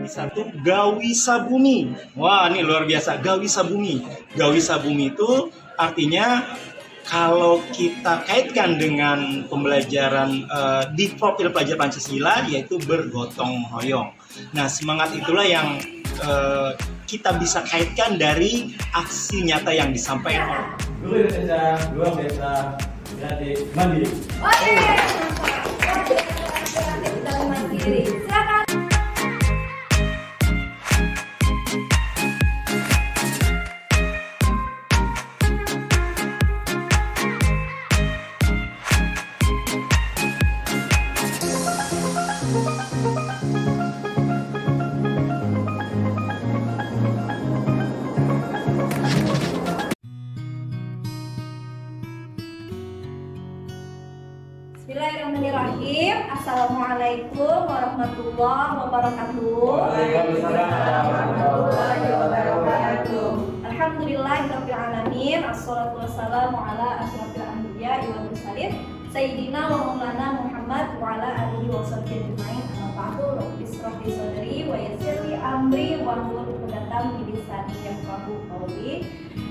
satu Gawisa Bumi. Wah, ini luar biasa, Gawisa Bumi. Gawisa Bumi itu artinya kalau kita kaitkan dengan pembelajaran di profil pelajar Pancasila, yaitu bergotong royong. Nah, semangat itulah yang kita bisa kaitkan dari aksi nyata yang disampaikan. Guru Indonesia luar biasa, kreatif, mandiri. Bismillahirrahmanirrahim. Assalamualaikum warahmatullahi wabarakatuh. Waalaikumsalam warahmatullahi wabarakatuh. Alhamdulillahirabbil alamin. Assalatu wassalamu ala asyrofil anbiya'i wal mursalin sayyidina wa maulana Muhammad wa ala alihi wa sahbihi ajmain. Amma ba'du. Rabbishrah li sadri wa yassir li amri wahlul 'uqdatam min lisani yafqahu qawli.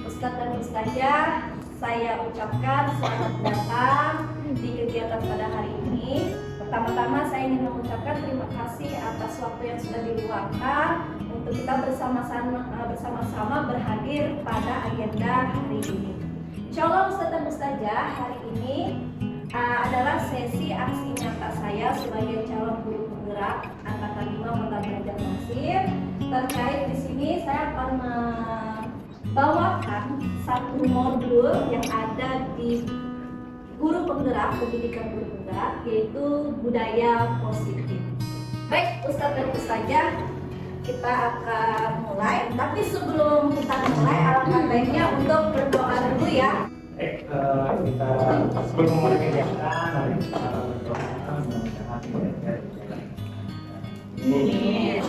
Ustaz dan Ustazah, saya ucapkan selamat datang di kegiatan pada hari ini. Pertama-tama saya ingin mengucapkan terima kasih atas waktu yang sudah diluangkan untuk kita bersama-sama berhadir pada agenda hari ini. Insya Allah Ustaz dan Ustazah, hari ini adalah sesi aksi nyata saya sebagai calon guru penggerak Angkatan 5 Kota Banjarmasin. Terkait di sini saya akan membawakan satu modul yang ada di guru penggerak, pendidikan guru penggerak, yaitu budaya positif. Baik, Ustadz dan Ustazah, kita akan mulai. Tapi sebelum kita mulai, alangkah baiknya untuk berdoa dulu ya. Kita sebelum memulai kegiatan, mari kita berdoa mudah-mudahan Amin.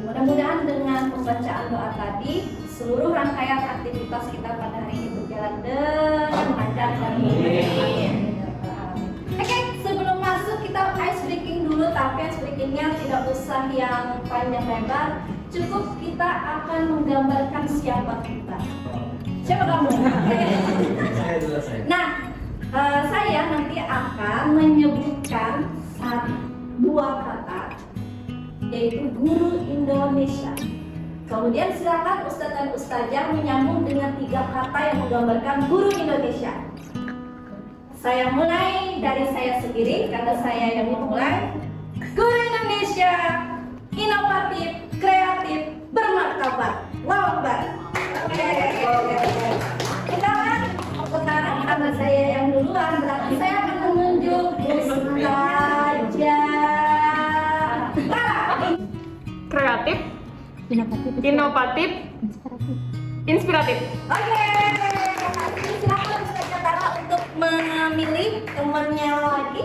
Mudah-mudahan dengan pembacaan doa tadi, seluruh rangkaian aktivitas kita pada hari ini berjalan dengan lancar dan baik. Oke, sebelum masuk kita ice breaking dulu, tapi ice breakingnya tidak usah yang panjang lebar. Cukup kita akan menggambarkan siapa kita. Siapa kamu? Nah, saya nanti akan menyebutkan dua kata, yaitu guru Indonesia. Kemudian silakan Ustadz dan Ustazah menyambung dengan tiga kata yang menggambarkan guru Indonesia. Saya mulai dari saya sendiri karena saya yang memulai. Guru Indonesia inovatif, kreatif, bermartabat. Wow, Mbak. Silakan. Sekarang karena saya yang duluan, berarti saya akan menunjuk Ustazah. Kreatif, inovatif, inspiratif. Oke, silakan Ustazah Tara untuk memilih temannya lagi.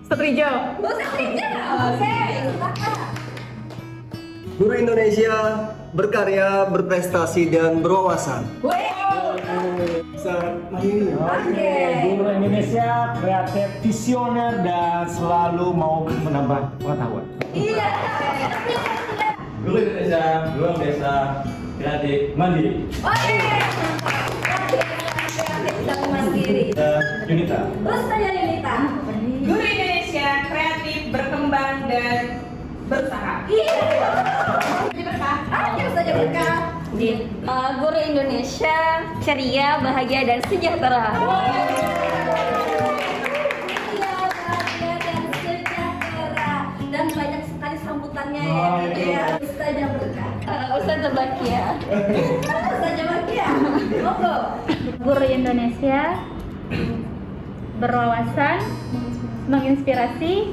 Setrijal. Oke, silakan. Guru Indonesia berkarya, berprestasi, dan berwawasan. Sangat mandiri. Oke. Guru Indonesia kreatif, visioner, dan selalu mau menambah pengetahuan. Iya. Guru Indonesia luar biasa, kreatif, mandiri. Oke. Kreatif dan mandiri. Yunita. Terus saya Yunita. Guru Indonesia kreatif, berkembang dan berusaha. Iya. Oke, Ustazah Berkah. Guru Indonesia ceria, bahagia, dan sejahtera. Iya, bahagia dan sejahtera. Dan banyak sekali sambutannya ya. Ustazah Berkah. Ustazah Bakia. Ustazah Bakia. Monggo. Guru Indonesia berwawasan, menginspirasi,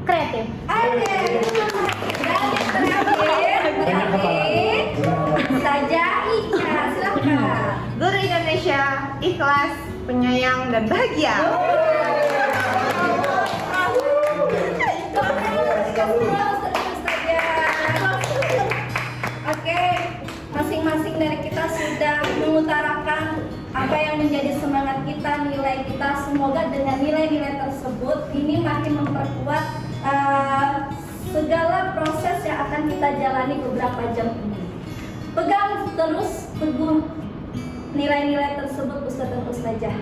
kreatif. Oke. Dan yang terakhir berarti Ustazah Ica, silakan. Guru Indonesia ikhlas, penyayang, dan bahagia. Oke, masing-masing dari kita sudah mengutarakan Apa yang menjadi semangat kita, nilai kita, semoga dengan nilai-nilai tersebut ini makin memperkuat segala proses yang akan kita jalani beberapa jam ini. Pegang terus teguh nilai-nilai tersebut Ustadz dan Ustazah,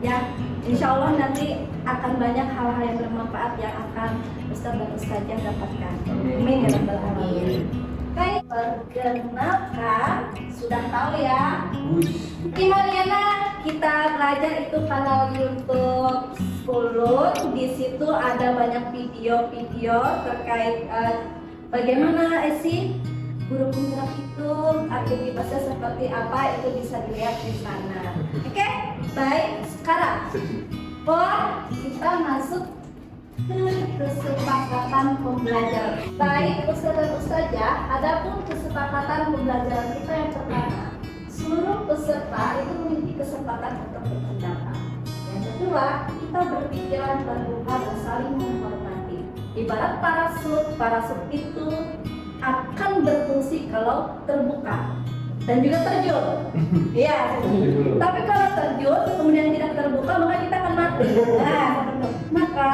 ya. Insya Allah nanti akan banyak hal-hal yang bermanfaat yang akan Ustadz dan Ustazah dapatkan. Amin ya rabbal alamin. Baik, perkenalkan, sudah tahu ya. Gimana kita belajar itu kanal YouTube 10. Di situ ada banyak video-video terkait bagaimana sih guru penggerak itu, aktivitasnya seperti apa, itu bisa dilihat di sana. Oke, baik. Sekarang, kita masuk ke kesepakatan pembelajaran. Baik, Ustaz dan Ustazah, adapun kesepakatan pembelajaran kita yang pertama, seluruh peserta itu memiliki kesempatan untuk berpendapat. Yang kedua, kita berpikiran terbuka dan saling menghormati. Ibarat parasut itu akan berfungsi kalau terbuka dan juga terjun. Iya. Tapi kalau terjun kemudian tidak terbuka, maka kita akan mati. Nah, maka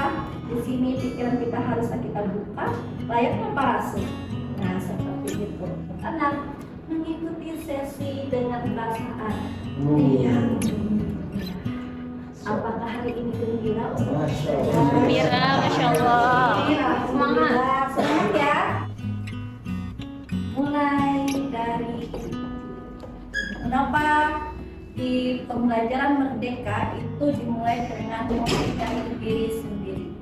di sini pikiran kita harus kita buka layaknya parasut. Nah, seperti itu. Tenang, mengikuti sesi dengan perasaan. Iya. Apakah hari ini gembira, Ustaz? Gembira, Masya Allah. Semangat. Semangat ya. Mulai dari kenapa di pembelajaran merdeka itu dimulai dengan memikirkan diri sendiri.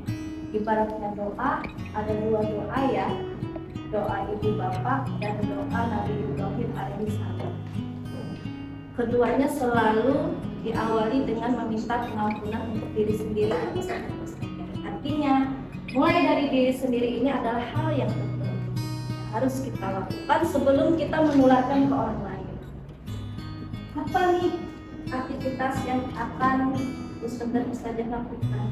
Ibaratnya doa, ada dua doa ya, doa ibu bapak dan doa Nabi Ibrahim alaihissalam. Keduanya selalu diawali dengan meminta pengampunan untuk diri sendiri. Artinya, mulai dari diri sendiri ini adalah hal yang penting harus kita lakukan sebelum kita menularkan ke orang lain. Apa nih aktivitas yang akan Ustaz dan Ustazah lakukan?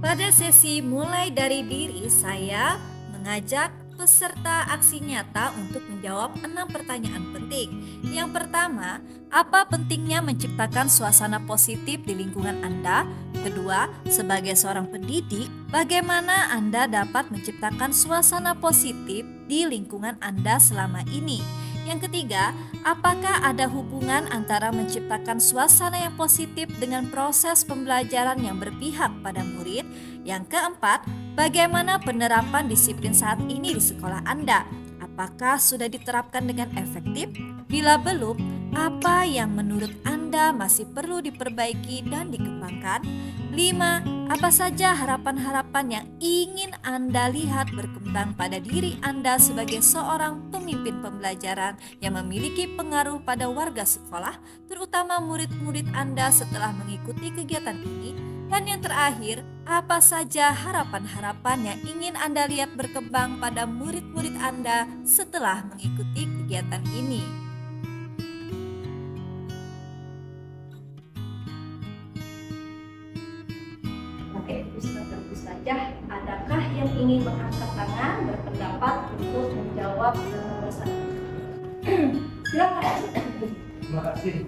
Pada sesi mulai dari diri, saya mengajak peserta aksi nyata untuk menjawab 6 pertanyaan penting. Yang pertama, apa pentingnya menciptakan suasana positif di lingkungan Anda? Kedua, sebagai seorang pendidik, bagaimana Anda dapat menciptakan suasana positif di lingkungan Anda selama ini? Yang ketiga, apakah ada hubungan antara menciptakan suasana yang positif dengan proses pembelajaran yang berpihak pada murid? Yang keempat, bagaimana penerapan disiplin saat ini di sekolah Anda? Apakah sudah diterapkan dengan efektif? Bila belum, apa yang menurut Anda masih perlu diperbaiki dan dikembangkan? 5. Apa saja harapan-harapan yang ingin Anda lihat berkembang pada diri Anda sebagai seorang pemimpin pembelajaran yang memiliki pengaruh pada warga sekolah, terutama murid-murid Anda setelah mengikuti kegiatan ini? Dan yang terakhir, apa saja harapan-harapan yang ingin Anda lihat berkembang pada murid-murid Anda setelah mengikuti kegiatan ini? Oke, Ustaz dan Ustazah, adakah yang ingin mengangkat tangan berpendapat untuk menjawab nomor 1? Silakan. Terima kasih.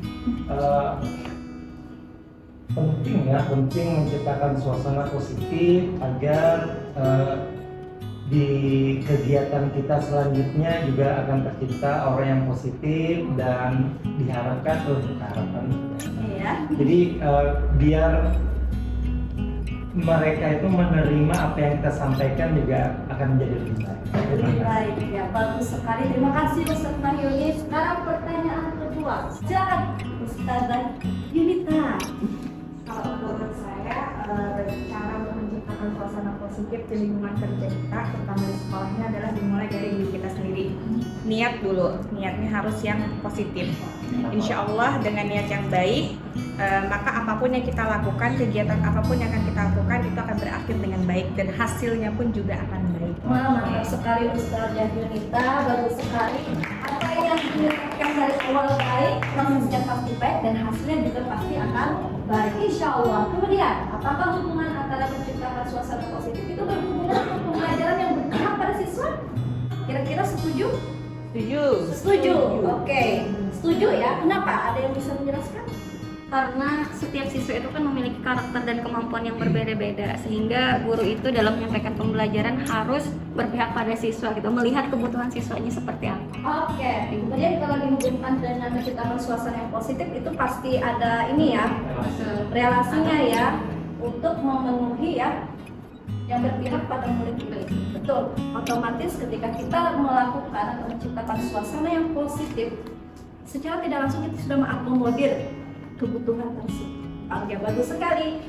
Penting menciptakan suasana positif agar di kegiatan kita selanjutnya juga akan tercipta orang yang positif dan diharapkan Iya. Jadi biar mereka itu menerima apa yang kita sampaikan juga akan menjadi lebih baik. Lebih baik ya, bagus sekali. Terima kasih Ustaz Mahyuni. Sekarang pertanyaan kedua. Silakan Ustazah Yunita. Kalau menurut saya, cara untuk menciptakan suasana positif di lingkungan kerja kita, terutama di sekolahnya, adalah dimulai dari diri kita sendiri. Niat dulu, niatnya harus yang positif. Insya Allah dengan niat yang baik, maka apapun yang kita lakukan, kegiatan apapun yang akan kita lakukan itu akan berakhir dengan baik dan hasilnya pun juga akan baik. Wah, mantap sekali Ustazah Yunita, bagus sekali. Apa yang dilakukan dari awal baik, prosesnya pasti baik dan hasilnya juga pasti akan baik, insya Allah. Kemudian, apakah hubungan antara menciptakan suasana positif itu berhubungan dengan pembelajaran yang berpihak pada siswa? Kira-kira setuju? Setuju. Setuju. Oke, setuju ya. Kenapa? Ada yang bisa menjelaskan? Karena setiap siswa itu kan memiliki karakter dan kemampuan yang berbeda-beda, sehingga guru itu dalam menyampaikan pembelajaran harus berpihak pada siswa gitu, melihat kebutuhan siswanya seperti apa. Oke, kemudian kalau dihubungkan dengan menciptakan suasana yang positif itu pasti ada ini ya, relasinya ya, untuk memenuhi ya yang berpihak pada murid-murid. Betul, otomatis ketika kita melakukan atau menciptakan suasana yang positif, secara tidak langsung kita sudah mengakomodir kebutuhan tersebut. Oke, bagus sekali.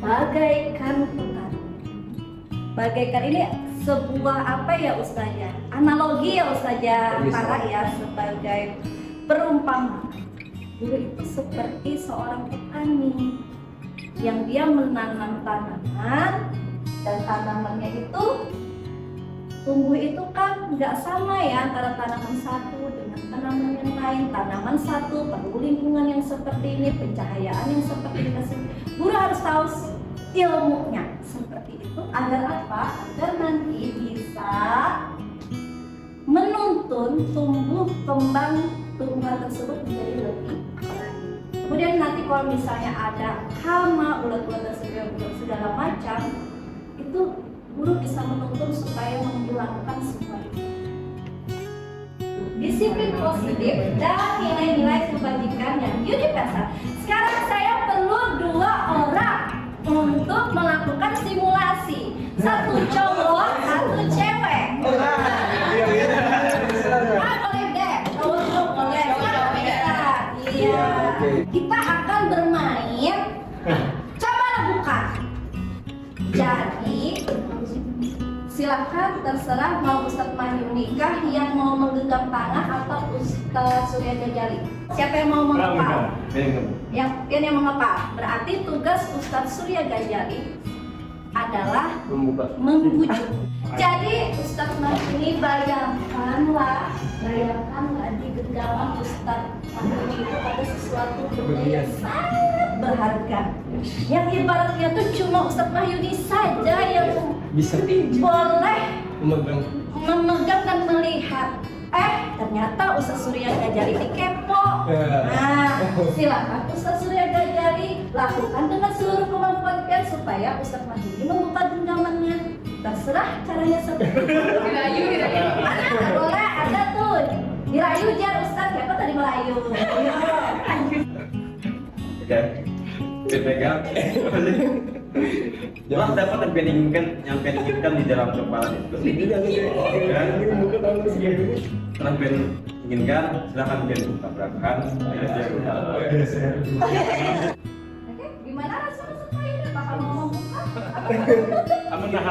Bagaikan petani. Bagaikan ini sebuah apa ya Ustazah? Analogi ya Ustazah para ya, sebagai perumpamaan. Guru itu seperti seorang petani yang dia menanam tanaman, dan tanamannya itu tumbuh itu kan nggak sama ya antara tanaman satu dengan tanaman yang lain. Tanaman satu perlu lingkungan yang seperti ini, pencahayaan yang seperti ini. Guru harus tahu ilmunya seperti itu agar apa? Agar nanti bisa menuntun tumbuh kembang tumbuhan tersebut menjadi lebih baik. Kemudian nanti kalau misalnya ada hama, ulat-ulat dan segala macam, itu guru bisa menuntun supaya menghilangkan semua itu. Disiplin positif dan nilai-nilai kebajikan yang universal. Sekarang saya perlu 2 orang untuk melakukan simulasi. 1 cowok, 1 cewek. Boleh deh, cowok boleh. Iya. Kita akan bermain. Cobalah buka. Jadi silakan terserah mau Ustadz Mahyuni kah yang mau menggenggam tangan atau Ustadz Surya Gajali. Siapa yang mau mengepal? Yang mengepal. Berarti tugas Ustadz Surya Gajali adalah membujuk. Jadi Ustadz Mahyuni bayangkanlah di genggaman Ustadz Mahyuni itu ada sesuatu benda yang sangat berharga. Yang ibaratnya tuh cuma Ustadz Mahyuni saja yang Bisa boleh memegang dan melihat. Ternyata Ustadz Surya Gajali ini kepo. Nah, silakan Ustadz Surya Gajali lakukan dengan seluruh kemampuan kalian supaya Ustadz Mahyuni membuka genggamannya. Terserah caranya seperti itu. Dirayu. Boleh ada tuh. Dirayu jar Ustadz, siapa tadi melayu? Oke. Dipegang. Jelas dapat yang inginkan di dalam kepala itu. Setelah Ben inginkan, silakan Ben tabrakan. Oke, gimana rasanya supaya bakal mau membuka?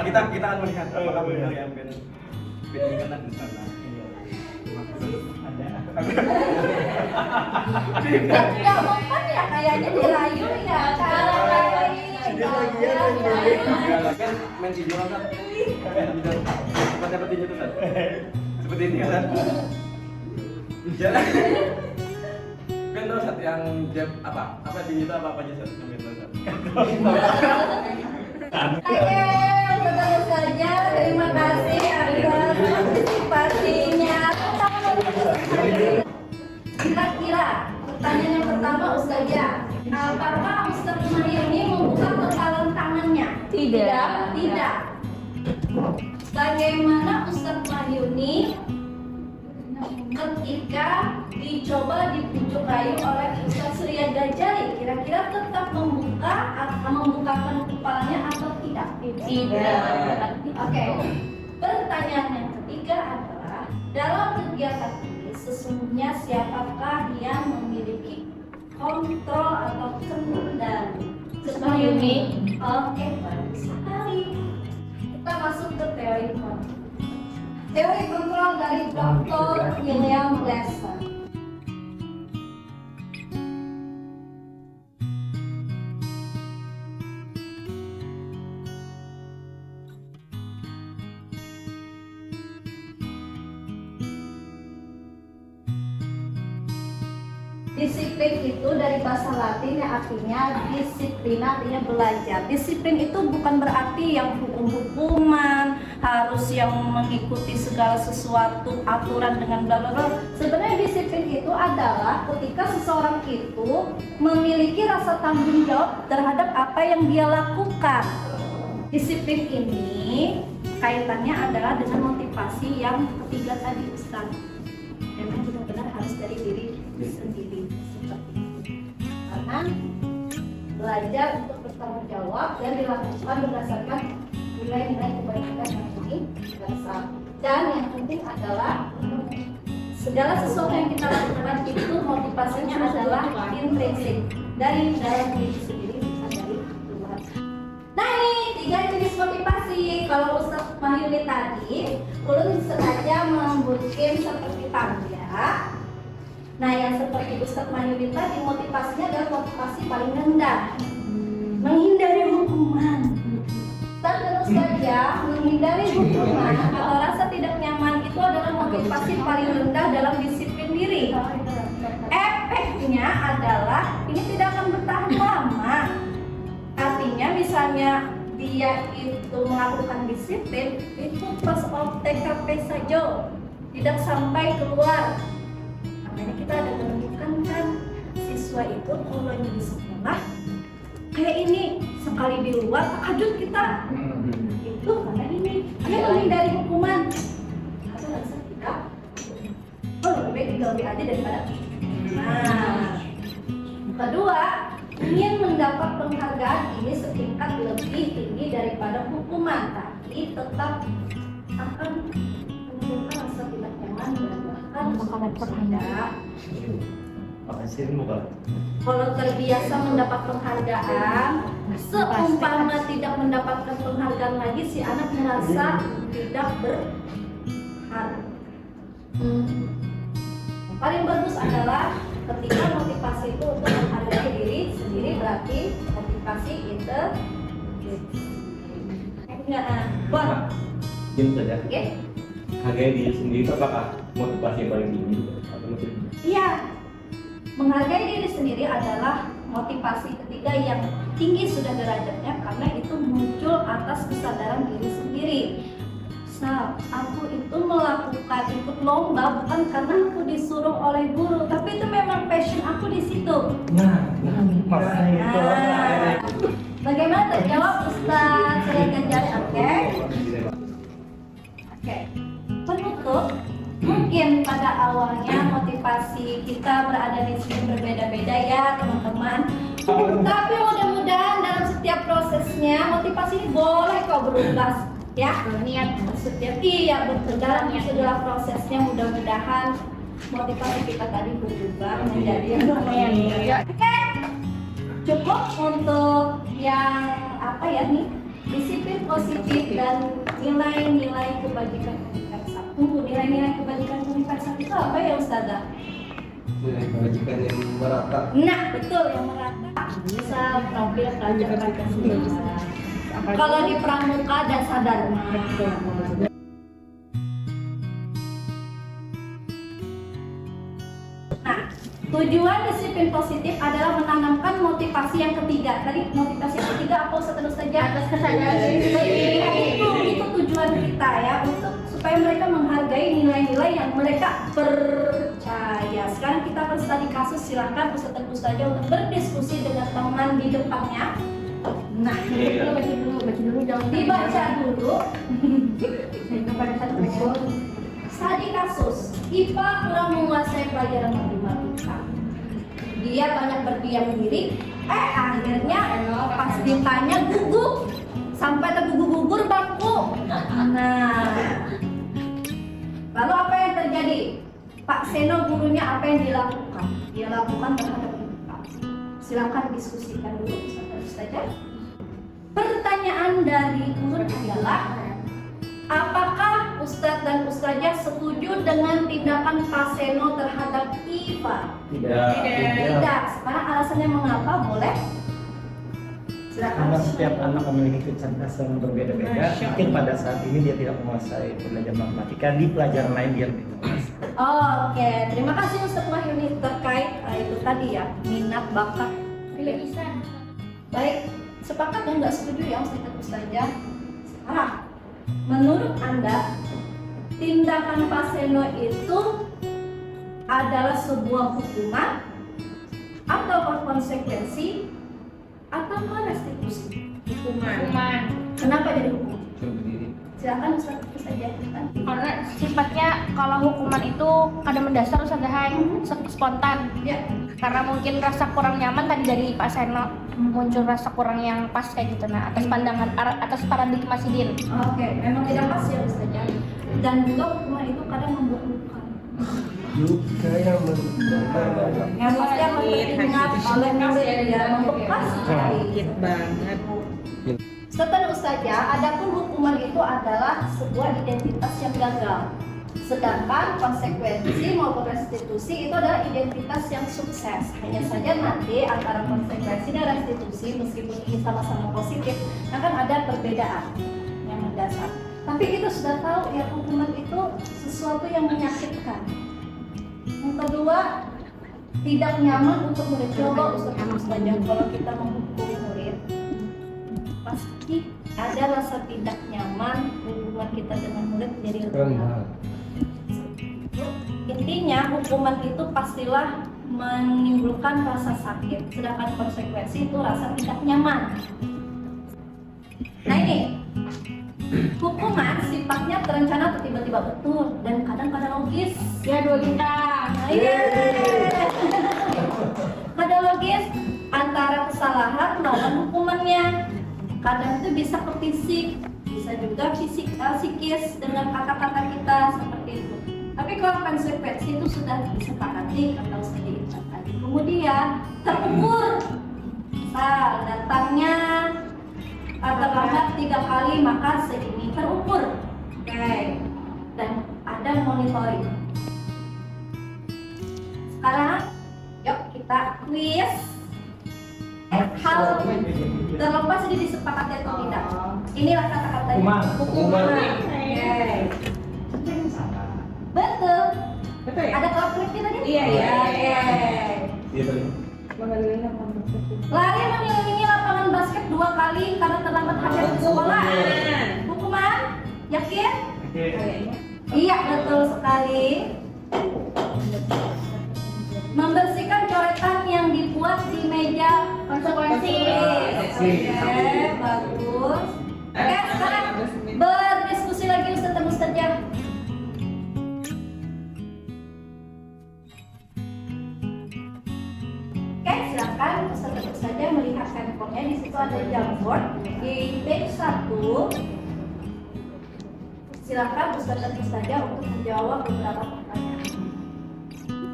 Kita akan melihat apakah benar yang Ben inginkan dan di sana. Nggak mempan ya, kayaknya dirayu ya. Kan main video kan? Seperti itu kan? Seperti ini kan? Jalan. Ben tahu saat yang jam apa? Apa di itu apa aja saat yang Ben tahu? Oke, betul saja. Terima kasih atas partisipasinya. Kira-kira pertanyaan yang pertama Ustazah, apakah Ustadz Mahyuni membuka kepalan tangannya? Tidak. Bagaimana Ustadz Mahyuni ketika dicoba dibujuk rayu oleh Ustadz Surya Gajali, kira-kira tetap membuka atau membukakan kepalanya atau tidak? Tidak. Oke. Pertanyaan yang ketiga adalah, dalam kegiatan ini sesungguhnya siapakah yang memiliki kontrol atau kendali? Ustadz Mahyuni. Oke, bagus sekali. Kita masuk ke teori kontrol. Teori kontrol dari Dr. William Glasser. Disiplin itu dari bahasa Latin yang artinya disiplin, artinya belajar. Disiplin itu bukan berarti yang hukum-hukuman, harus yang mengikuti segala sesuatu aturan dengan bla bla bla. Sebenarnya disiplin itu adalah ketika seseorang itu memiliki rasa tanggung jawab terhadap apa yang dia lakukan. Disiplin ini kaitannya adalah dengan motivasi yang ketiga tadi, Ustaz. Memang benar-benar harus dari diri sendiri seperti itu. Karena belajar untuk bertanggung jawab dan dilakukan berdasarkan nilai-nilai kebaikan yang ini berasal. Dan yang penting adalah segala sesuatu yang kita lakukan itu motivasinya adalah intrinsik dari dalam diri sendiri, bisa dari luar. Nah ini 3 jenis motivasi. Kalau Ustaz Mahyuni tadi, ulun sengaja membuatkan seperti tangga. Nah yang seperti Ustaz Mahyuni tadi, motivasinya adalah motivasi paling rendah, menghindari hukuman. Ustaz dan Ustazah, menghindari hukuman atau rasa tidak nyaman itu adalah motivasi paling rendah dalam disiplin diri. Efeknya adalah ini tidak akan bertahan lama. Artinya misalnya dia itu melakukan disiplin itu pas of TKP saja, tidak sampai keluar. Makanya kita ada menemukan kan siswa itu kalau di sekolah kayak ini, sekali di luar takjub kita. Itu karena ini dia menghindari hukuman. Atau rasa tidak, lebih baik dijauhi aja daripada. Nah, kedua, ingin mendapat penghargaan ini setingkat lebih tinggi daripada hukuman, tapi tetap akan menimbulkan rasa tidak nyaman dan bahkan tidak. Kalau terbiasa mendapat penghargaan, seumpama tidak mendapatkan penghargaan lagi, si anak merasa tidak berharga. Paling bagus adalah ketika motivasi itu untuk menghargai diri sendiri, berarti motivasi itu buat Gini saja. oke? Hargai diri sendiri itu apakah motivasi yang paling tinggi atau motivasi? Iya, menghargai diri sendiri adalah motivasi ketiga yang tinggi sudah derajatnya karena itu muncul atas kesadaran diri sendiri. Nah, aku itu melakukan ikut lomba bukan karena aku disuruh oleh guru, tapi itu memang passion aku di situ. Makanya itu. Bagaimana terjawab Ustaz Saya Ganjari? Oke. Penutup, mungkin pada awalnya motivasi kita berada di sini berbeda-beda ya teman-teman. Tapi mudah-mudahan dalam setiap prosesnya motivasi ini boleh kok berubah. Ya, niat setiap betul dalam segala prosesnya mudah-mudahan motivasi kita tadi berubah menjadi yang lumayan. Oke, cukup untuk yang nih disiplin positif dan nilai-nilai kebajikan universal. Nilai-nilai kebajikan universal itu apa ya Ustazah? Nilai kebajikan yang merata. Nah betul, yang merata. Bisa tampil pelajar Pancasila. Kalau di pramuka dasar dharma. Nah, tujuan disiplin positif adalah menanamkan motivasi yang ketiga. Tadi motivasi yang ketiga apa terus saja? Atas kesadaran diri. Itu tujuan kita ya, untuk supaya mereka menghargai nilai-nilai yang mereka percaya. Sekarang kita akan studi kasus, silakan Ustazah untuk berdiskusi dengan teman di depannya. Nah, baca dulu dong. Dibaca dulu. Pada satu studi kasus, IPA kurang menguasai pelajaran matematika. Dia banyak berdiam diri. Akhirnya pas ditanya gugup, sampai tergugur-gugur bangku. Nah, lalu apa yang terjadi? Pak Seno gurunya apa yang dilakukan? Dia lakukan terhadap IPA. Silakan diskusikan dulu Ustazah. Pertanyaan dari ulun adalah, apakah Ustadz dan Ustazah setuju dengan tindakan Pak Seno terhadap IPA? Tidak. Sekarang alasannya mengapa? Boleh? Silakan. Karena setiap anak memiliki kecerdasan berbeda-beda. Mungkin pada saat ini dia tidak menguasai belajar matematika, di pelajaran lain dia lebih menguasai. Oke, terima kasih Ustadz Mahyuni terkait itu tadi ya, minat bakat. Baik, sepakat dan nggak setuju ya Ustadz Ustazah? menurut Anda tindakan Pak Seno itu adalah sebuah hukuman atau konsekuensi atau restitusi? Hukuman. Kenapa jadi hukuman? Silakan Ustaz saja. Karena sifatnya kalau hukuman itu kadang mendasar Ustaz Hai, spontan. Ya. Karena mungkin rasa kurang nyaman tadi dari Pak Seno, muncul rasa kurang yang pas kayak gitu. Nah, atas pandangan atas paradigma Sidin. Oke, memang tidak pas ya Ustaz ya. Dan juga hukuman itu kadang membuat luka. Luka yang Yang maksudnya memperingat oleh murid ya, membekas sekali. Sakit banget. Setelah Ustazah, adapun hukuman itu adalah sebuah identitas yang gagal. Sedangkan konsekuensi maupun restitusi itu adalah identitas yang sukses. Hanya saja nanti antara konsekuensi dan restitusi meskipun ini sama-sama positif, akan ada perbedaan yang mendasar. Tapi kita sudah tahu ya hukuman itu sesuatu yang menyakitkan. Yang kedua, tidak nyaman untuk murid. Coba Ustazah, kalau kita menghukum murid, pasti ada rasa tidak nyaman hubungan kita dengan murid jadi lebih lama. Intinya hukuman itu pastilah menimbulkan rasa sakit, sedangkan konsekuensi itu rasa tidak nyaman. Nah ini hukuman sifatnya terencana atau tiba-tiba betul dan kadang-kadang logis. Ya 2 bintang. Kadang logis antara kesalahan melawan hukumannya. Kadang itu bisa ke fisik, bisa juga psikis dengan kata-kata kita seperti itu. Tapi kalau konsekuensi itu sudah disepakati atau sudah diikat. Kemudian terukur, misal datangnya terlambat 3 kali maka segini terukur, oke. Dan ada monitoring. Sekarang, yuk kita quiz. Hal terlepas ini disepakati atau tidak? Inilah kata-katanya. Hukuman. Oke. Betul. Betul ya? Ada konfliknya tadi? Iya. Iya tadi. Lari mengelilingi lapangan basket 2 kali karena terlambat hadir di sekolah. Hukuman? Yakin? Iya, betul sekali. Membersihkan coretan yang dibuat di meja konsekuensi. Oke, bagus. Oke, sekarang berdiskusi lagi Ustaz dan Ustazah. Oke, silakan Ustaz dan Ustazah melihat handphonenya. Di situ ada Jamboard di page 1. Silakan Ustaz dan Ustazah untuk menjawab beberapa pertanyaan.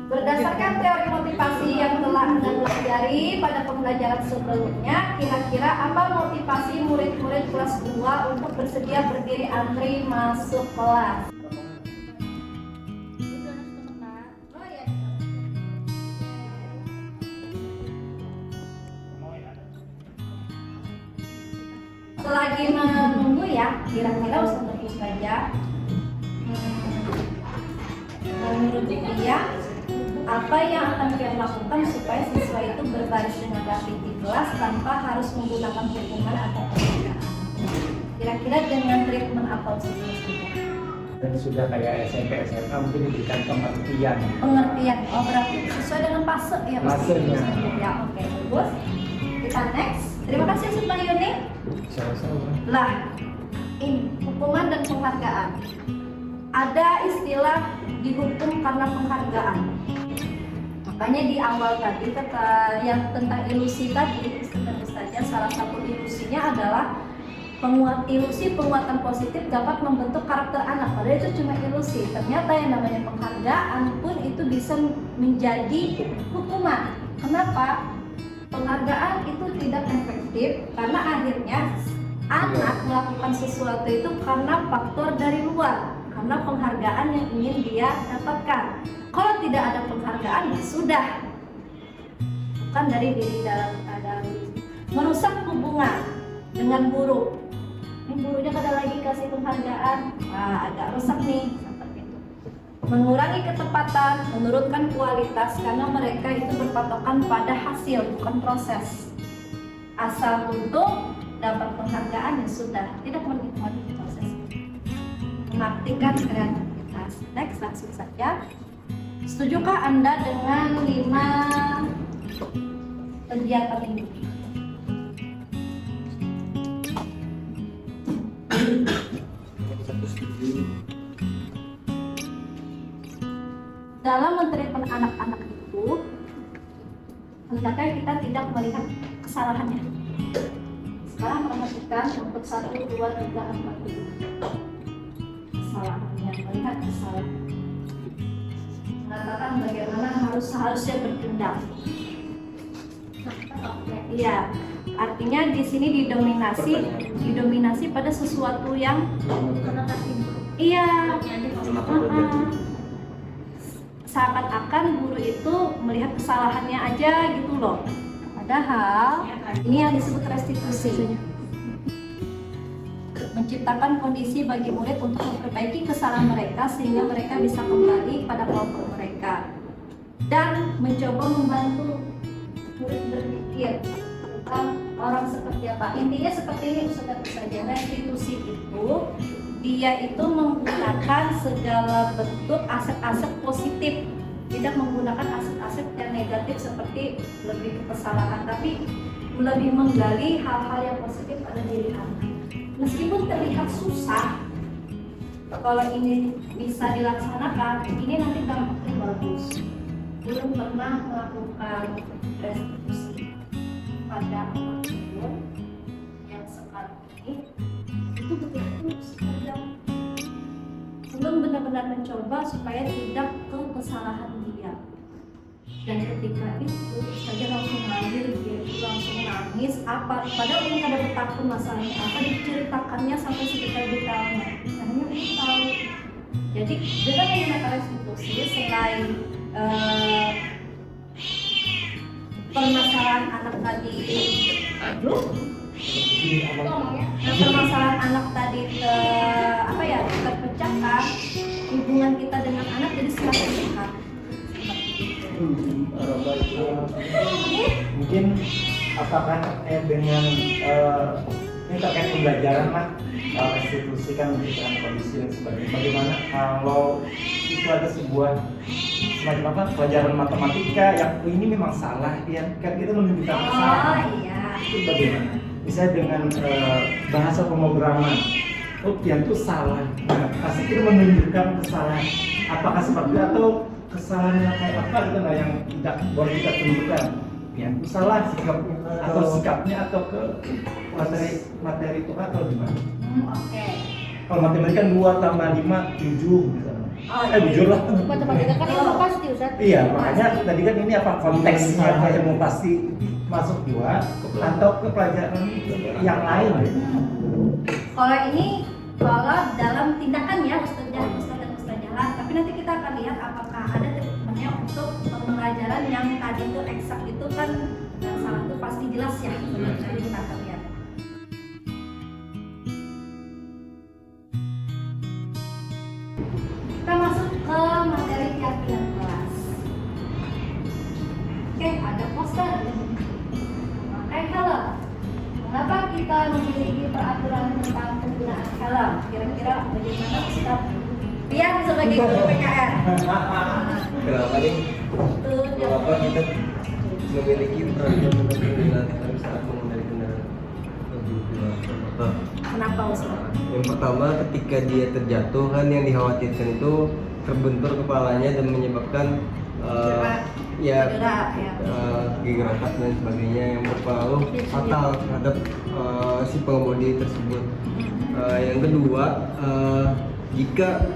Berdasarkan teori motivasi yang telah Anda pelajari pada pembelajaran sebelumnya, kira-kira apa motivasi murid-murid kelas 2 untuk bersedia berdiri antri masuk kelas? Selagi menunggu ya, kira-kira Ustazah, menurut dia apa yang akan dia lakukan supaya siswa itu berbaris dengan rapi di kelas tanpa harus menggunakan hukuman atau pendidikan? Kira-kira dengan treatment apa sebelumnya? Dan sudah kayak SMP, SMA mungkin diberikan pengertian. Oh berarti sesuai dengan fase ya? Fasenya. Ya oke, bagus. Kita next. Terima kasih Ustaz Yuni. Sama-sama. Lah, ini hukuman dan penghargaan. Ada istilah dihukum karena penghargaan. Makanya di awal tadi kata yang tentang ilusi tadi, Ustazah, salah satu ilusinya adalah penguatan positif dapat membentuk karakter anak. Padahal itu cuma ilusi. Ternyata yang namanya penghargaan pun itu bisa menjadi hukuman. Kenapa? Penghargaan itu tidak efektif karena akhirnya anak melakukan sesuatu itu karena faktor dari luar, karena penghargaan yang ingin dia dapatkan. Kalau tidak ada penghargaan ya sudah, bukan dari diri dalam diri. Merusak hubungan dengan guru. Ini gurunya kada lagi kasih penghargaan, nah agak rusak nih seperti itu. Mengurangi ketepatan, menurunkan kualitas karena mereka itu berpatokan pada hasil bukan proses. Asal untuk dapat penghargaan ya sudah, tidak menikmati proses. mengaktifkan kreativitas. Next, langsung saja. Setujukah Anda dengan 5 kegiatan ini? Dalam mentreatment anak-anak itu, hendaknya kita tidak melihat kesalahannya. Sekarang perhatikan untuk 1, 2, 3, 4, 5 kesalahannya, melihat kesalahan. Mengatakan bagaimana harusnya bertindak. Iya, artinya di sini didominasi pada sesuatu yang iya. Seakan-akan guru itu melihat kesalahannya aja gitu loh. Padahal ini yang disebut restitusi. Menciptakan kondisi bagi murid untuk memperbaiki kesalahan mereka sehingga mereka bisa kembali pada kelompok mereka dan mencoba membantu murid berpikir tentang orang seperti apa. Intinya seperti ini saja. Restitusi itu dia itu menggunakan segala bentuk aset-aset positif, tidak menggunakan aset-aset yang negatif seperti lebih ke kesalahan, tapi lebih menggali hal-hal yang positif pada diri anak. Meskipun terlihat susah, kalau ini bisa dilaksanakan, ini nanti dampaknya bagus. Belum pernah melakukan restitusi pada apapun yang sekarang ini, itu betul-betul sedang belum benar-benar mencoba supaya tidak ke kesalahan dia. Dan ketika itu saja langsung ngambil, dia itu langsung nangis apa, padahal ini ada betapa masalahnya apa, diceritakannya sampai sedetail-detailnya. Akhirnya dia tahu. Jadi dengan menggunakan restitusi, selain permasalahan anak tadi permasalahan anak tadi terpecahkan, hubungan kita dengan anak jadi semakin dekat. Mungkin apakah terkait dengan ini terkait pembelajaran Mak, restitusi kan memberikan kondisi dan sebagainya. Bagaimana kalau itu ada sebuah semacam apa pelajaran matematika yang ini memang salah, ya kan kita menunjukkan kesalahan. Iya. Itu bagaimana? Misalnya dengan bahasa pemrograman, yang itu salah. Nah, pasti kita menunjukkan kesalahan. Apakah seperti itu atau kesalahannya kayak apa gitu nah yang tidak boleh kita tunjukkan? Yang itu salah sikapnya atau sikapnya atau ke materi itu atau gimana? Oke. Kalau matematika kan 2 tambah 5 7 misalnya. 7 lah. Matematika kan ilmu pasti Ustaz. Iya, makanya tadi kan ini apa konteksnya apa ilmu pasti masuk juga atau ke pelajaran yang lain gitu. Kalau ini kalau dalam tindakannya Ustaz dan Ustazah, tapi nanti kita akan lihat apakah ada treatmentnya untuk pembelajaran yang tadi itu eksak itu kan yang salah itu pasti jelas ya. Jadi kita akan lihat. Kita masuk ke materi keyakinan kelas. Oke, ada poster. Helm. Mengapa kita memiliki peraturan tentang penggunaan helm? Kira-kira bagaimana Ustaz? Biar sebagai guru PKN. Kenapa nih? Kenapa kita memiliki peraturan tentang penggunaan helm saat mengendarai kendaraan? Kenapa Ustaz? Yang pertama, ketika dia terjatuh kan yang dikhawatirkan itu terbentur kepalanya dan menyebabkan gigi retak dan sebagainya yang berpengaruh fatal terhadap si pengemudi tersebut. Yang kedua, jika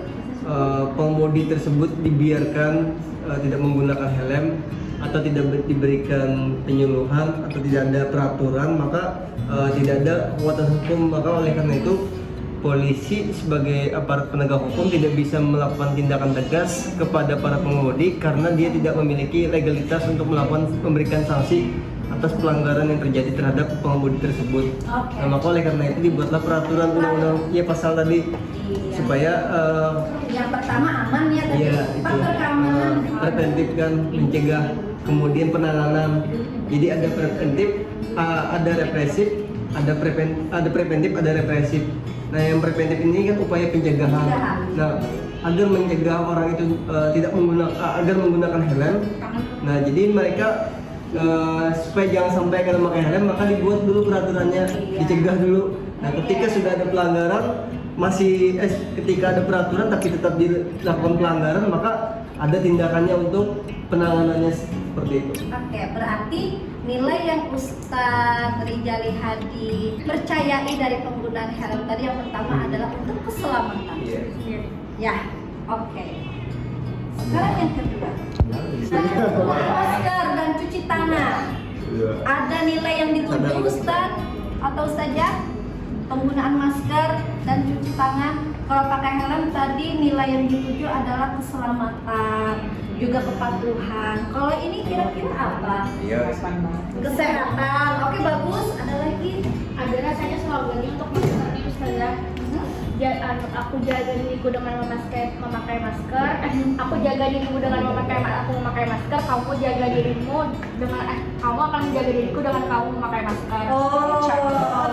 pengemudi tersebut dibiarkan tidak menggunakan helm atau tidak diberikan penyuluhan atau tidak ada peraturan, maka tidak ada kekuatan hukum. Maka oleh karena itu polisi sebagai aparat penegak hukum tidak bisa melakukan tindakan tegas kepada para pengemudi karena dia tidak memiliki legalitas untuk memberikan sanksi atas pelanggaran yang terjadi terhadap pengemudi tersebut. Nah, maka oleh karena itu dibuatlah peraturan undang-undang ya pasal tadi supaya yang pertama aman ya tadi. ya itu preventif kan, mencegah, kemudian penanganan. Jadi ada preventif, ada represif, ada preventif, ada represif. Nah, yang preventif ini kan upaya pencegahan. Nah, agar mencegah orang itu agar menggunakan helm. Nah, jadi mereka supaya jangan sampai kena pakai helm, maka dibuat dulu peraturannya, dicegah dulu. Nah, ketika sudah ada pelanggaran, ketika ada peraturan tapi tetap dilakukan pelanggaran, maka ada tindakannya untuk penanganannya seperti itu. Oke, berarti nilai yang Ustadz Rijali Hadi percayai dari penggunaan helm tadi yang pertama adalah untuk keselamatan. Iya. Ya, oke. Sekarang yang kedua, masker dan cuci tangan. Ada nilai yang dituju Ustadz atau Ustazah? Penggunaan masker dan cuci tangan. Kalau pakai helm tadi nilai yang dituju adalah keselamatan, juga kepatuhan. Kalau ini kira-kira apa? Iya. Kesehatan. Oke, bagus. Ada lagi? Ada rasanya slogannya untuk maskernya Ustazah. Aku jaga diriku dengan memakai masker. Aku jaga dirimu dengan memakai masker. Kamu jaga dirimu dengan kamu akan menjaga diriku dengan kamu memakai masker. Oh,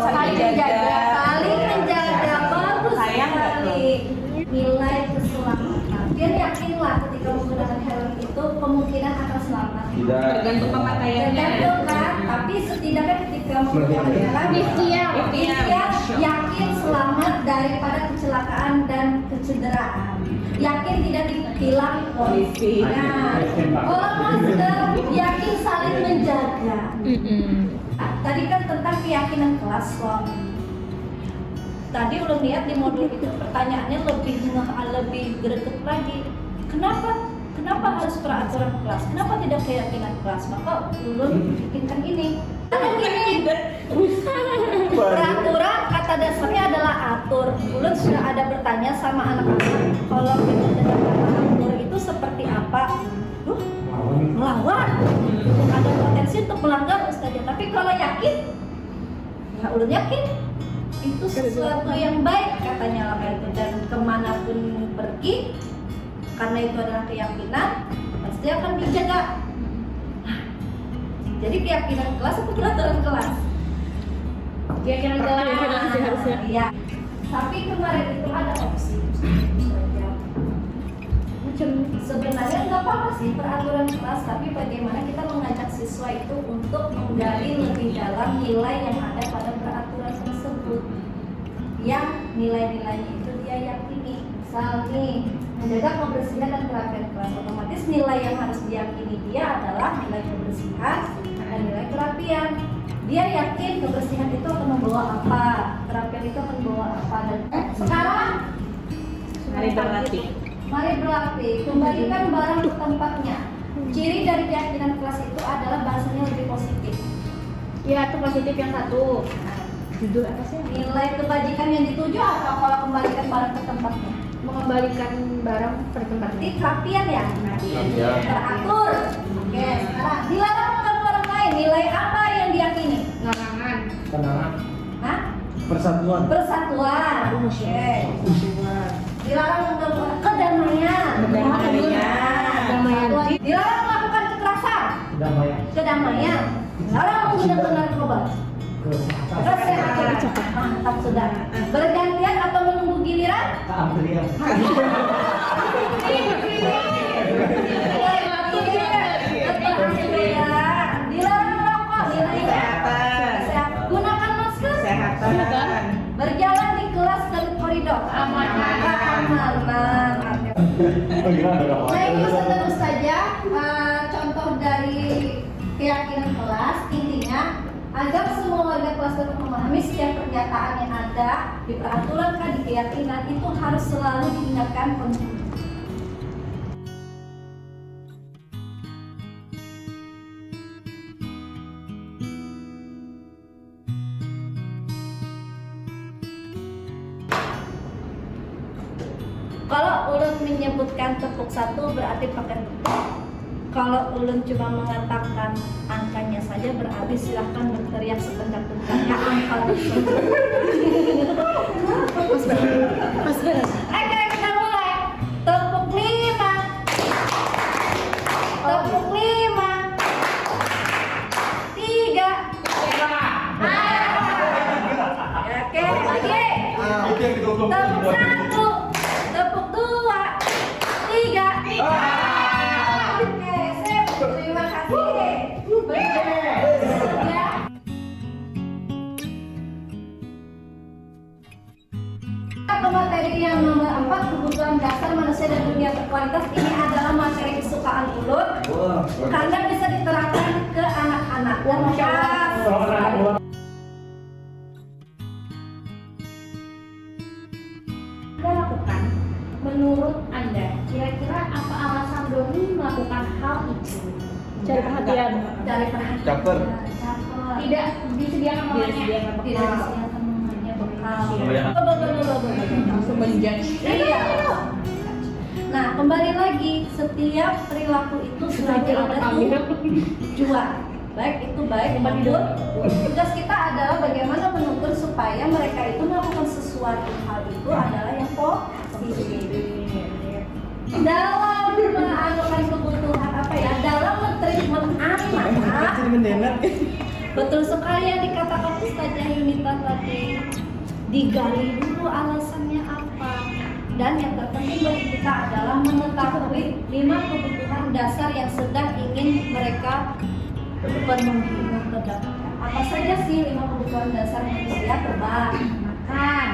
saling menjaga. Saling menjaga. Bagus sekali. Nilai keselamatan. Biar yakinlah ketika menggunakan helm itu kemungkinan akan selamat. Tergantung pemakaiannya. Tergantung kan, tapi setidaknya ketika menggunakan helm Ikhtiar. yakin selamat daripada kecelakaan dan kecederaan. Yakin tidak ditilang polisi. Nah, orang masker yakin saling menjaga. Tadi kan tentang keyakinan kelas loh. Tadi ulun lihat di modul itu pertanyaannya lebih greget lagi. Kenapa harus peraturan kelas? Kenapa tidak keyakinan kelas? Maka ulun bikinkan ini. Peraturan kata dasarnya adalah atur. Ulun sudah ada bertanya sama anak-anak kalau dengan kata atur itu seperti apa? Melawan. Ada potensi untuk melanggar Ustazah. Tapi kalau yakin, ya ulun yakin itu sesuatu yang baik katanya lah itu, dan kemanapun pergi karena itu adalah keyakinan pasti akan dijaga. Nah, jadi keyakinan kelas atau peraturan kelas? Keyakinan kelas sih harusnya. Iya. Tapi kemarin itu ada opsi. Sebenarnya nggak apa-apa sih peraturan kelas, tapi bagaimana kita mengajak siswa itu untuk menggali lebih dalam nilai yang ada pada peraturan tersebut, yang nilai-nilainya itu dia yakini. Misal nih, menjaga kebersihan dan kerapian kelas, otomatis nilai yang harus diyakini dia adalah nilai kebersihan dan nilai kerapian. Dia yakin kebersihan itu akan membawa apa, kerapian itu akan membawa apa. Dan sekarang Mari berlatih, kembalikan barang ke tempatnya. Ciri dari keyakinan kelas itu adalah bahasanya lebih positif. Ya, itu positif yang satu. Judul apa sih? Nilai kebajikan yang dituju apa kalau kembalikan barang ke tempatnya? Mengembalikan barang ke tempatnya. Berarti kerapian ya? Teratur. Oke, sekarang dilarang mengganggu orang lain. Nilai apa yang diyakini? Larangan. Tenang. Hah? Persatuan. Persatuan. Oke. Dilarang mengganggu orang. Kedamaian. Kedamaian. Dilarang melakukan kekerasan. Kedamaian. Dilarang menggunakan narkoba. Kesehatan. Mantap sudah. Bergantian atau menunggu giliran? Dilarang merokok. Nilainya kesehatan. Gunakan masker. Kesehatan. Berjalan di kelas dan koridor. Aman. Nah, itu tentu saja contoh dari keyakinan kelas. Intinya agar semua warga kelas dapat memahami setiap pernyataan yang ada di peraturan kan, di keyakinan itu harus selalu diingatkan penting. Kalau ulun menyebutkan tepuk satu berarti pakai tepuk. Kalau ulun cuma mengatakan angkanya saja berarti silahkan berteriak sekencang-kencangnya angka tersebut. Oke, kita mulai. Tepuk 5. Tepuk 5. 3. kebutuhan dasar manusia dan dunia berkualitas ini adalah materi kesukaan Ulun karena bisa diterapkan ke anak-anak dan Anda lakukan, menurut Anda, kira-kira apa alasan Doni melakukan hal itu? Cari perhatian. dari perhatian. Caper. Caper. Tidak disediakan mamanya. Tidak disediakan mamanya bekal. Langsung menjudge. Iya. Nah, kembali lagi, setiap perilaku itu selalu ada tujuan. Baik itu baik maupun tugas kita adalah bagaimana menuntun supaya mereka itu melakukan sesuatu hal itu adalah yang positif. Dalam menganukan kebutuhan apa ya? Dalam mentreatment anak. Betul sekali yang dikatakan Ustazah Yunita tadi. Digali dulu alasannya apa. Dan yang terpenting bagi kita adalah mengetahui 5 kebutuhan dasar yang sedang ingin mereka penuhi untuk mendapatkan. Apa saja sih 5 kebutuhan dasar manusia? Terbang, makan,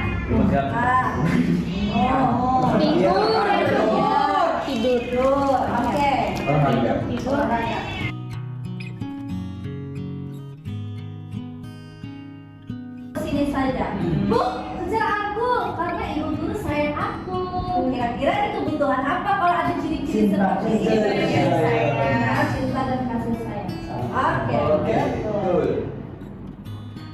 tidur. Oke. Olahraga. Sini saja. Bu, kejar aku karena ibu guru sayang aku. Kira-kira ini kebutuhan apa kalau ada ciri-ciri seperti ini? Cinta dan kasih sayang. Oke, betul.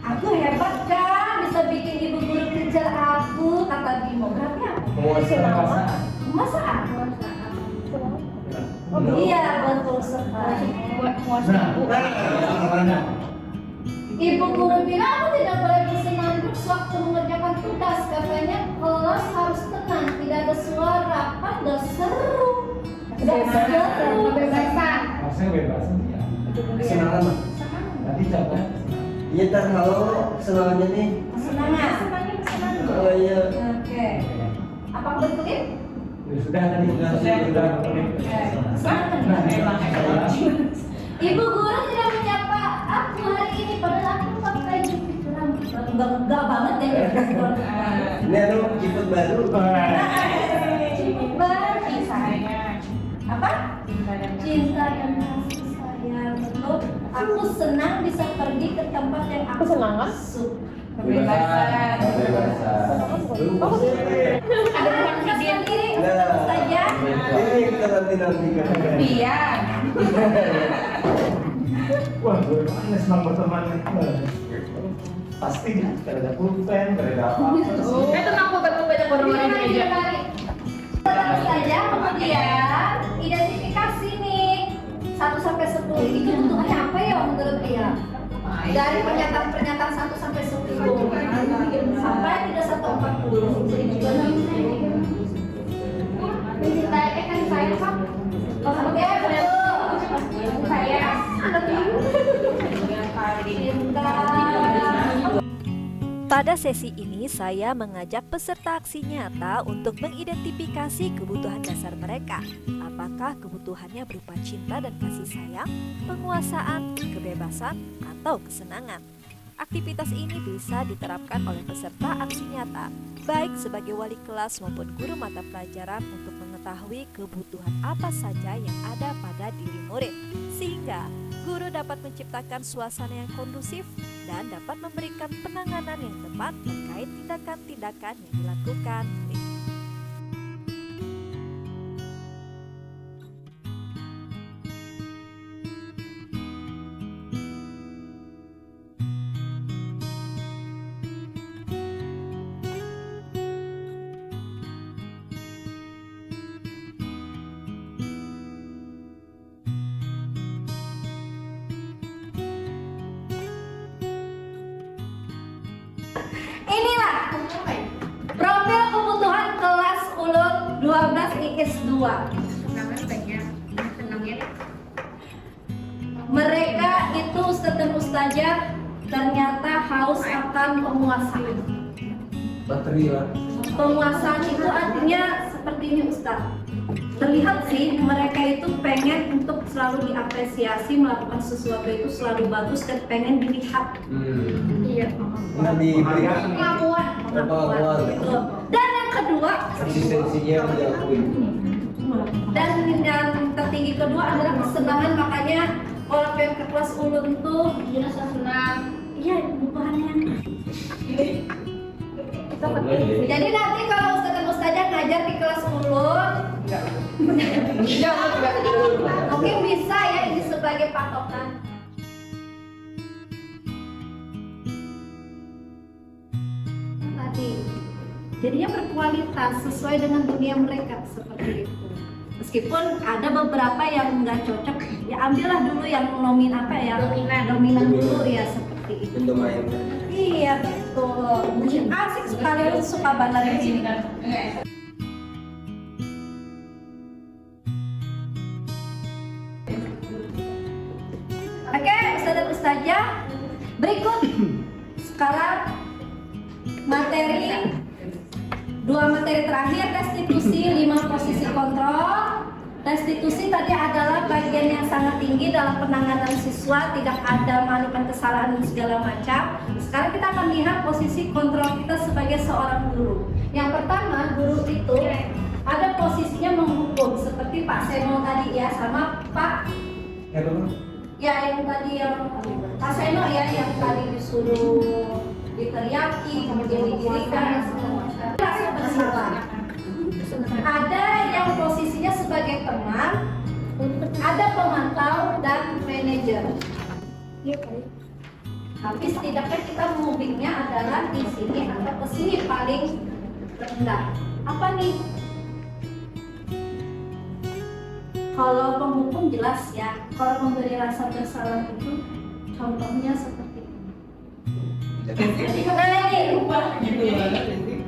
Aku hebat kan, bisa bikin ibu guru kejar aku, kata Bimo. Berarti apa? Penguasaan. Iya, betul sekali. Ibu guru bilang aku tidak boleh bersenandung sewaktu mengerjakan tugas. Katanya kelas harus tenang, tidak ada suara, pada seru. Kebebasan. Harusnya bebasan ya. Kesenangan mah. Tadi contohnya. Iya tar halo kesenangannya nih. Kesenangan. Oh iya. Oke. Apa aku betulin? Sudah tadi. Ibu guru tidak menyapa aku hari ini padahal aku pakai pikiran enggak banget ya. Ini ada jemput baru. Ciput banget apa? Cinta dan kasih sayang. Betul. Aku senang bisa pergi ke tempat yang aku suka. Kebebasan. Ada bukan sendiri saja. Ini kita nanti. Iya. Wah, gue mana senang berteman. Pasti tidak ada pulpen, tidak ada apa-apa. Tenang kok, banyak orang lain aja. Tentu saja, kemudian identifikasi nih 1 sampai 10 ini kebutuhannya apa ya menurut dia? Dari pernyataan 1 sampai 10 sampai 3140. Jadi juga Mencintai kasih sayang kan? oke, betul. Saya Cinta. Pada sesi ini saya mengajak peserta aksi nyata untuk mengidentifikasi kebutuhan dasar mereka. Apakah kebutuhannya berupa cinta dan kasih sayang, penguasaan, kebebasan, atau kesenangan. Aktivitas ini bisa diterapkan oleh peserta aksi nyata, baik sebagai wali kelas maupun guru mata pelajaran untuk mengetahui kebutuhan apa saja yang ada pada diri murid, sehingga guru dapat menciptakan suasana yang kondusif dan dapat memberikan penanganan yang tepat terkait tindakan-tindakan yang dilakukan. Inilah profil kebutuhan kelas Ulun 12 IKIS 2. Mereka itu Ustadz dan Ustazah ternyata haus akan penguasaan. Bateri lah. Penguasaan itu artinya seperti ini Ustadz. Terlihat sih mereka itu pengen untuk selalu diapresiasi, melakukan sesuatu itu selalu bagus dan pengen dilihat. iya. Nah, diberikan Pengakuan. pengakuan. Gitu. Dan yang kedua, Eksistensinya diakui. dan yang tertinggi kedua adalah kesenangan. Makanya kalau pengen ke kelas ulun tuh Jelas senang. iya bahannya. Jadi nanti kalau ustaz dan ustazah ngajar di kelas ulun mungkin bisa ya ini sebagai patokan. Tadi jadinya berkualitas sesuai dengan dunia mereka seperti itu. Meskipun ada beberapa yang nggak cocok, ya ambillah dulu yang dominan dulu ya seperti itu. Domain. Iya betul. Asik sekali, suka banget di sini. Oke, Ustaz dan Ustazah, berikut sekarang dua materi terakhir, restitusi, 5 posisi kontrol. Restitusi tadi adalah bagian yang sangat tinggi dalam penanganan siswa, tidak ada melakukan kesalahan dan segala macam. Sekarang kita akan lihat posisi kontrol kita sebagai seorang guru. Yang pertama, guru itu ada posisinya menghukum, seperti Pak Seno tadi ya, sama Pak ya yang tadi yang Pak Seno ya, yang tadi disuruh diteriaki, kemudian didirikan dan segala macam. Langsung bersalah. Ada yang posisinya sebagai teman, ada pemantau dan manajer. Tapi setidaknya kita movingnya adalah di sini atau ke sini paling rendah. Apa nih? Kalau penghukum jelas ya. Kalau memberi rasa bersalah itu contohnya seperti ini.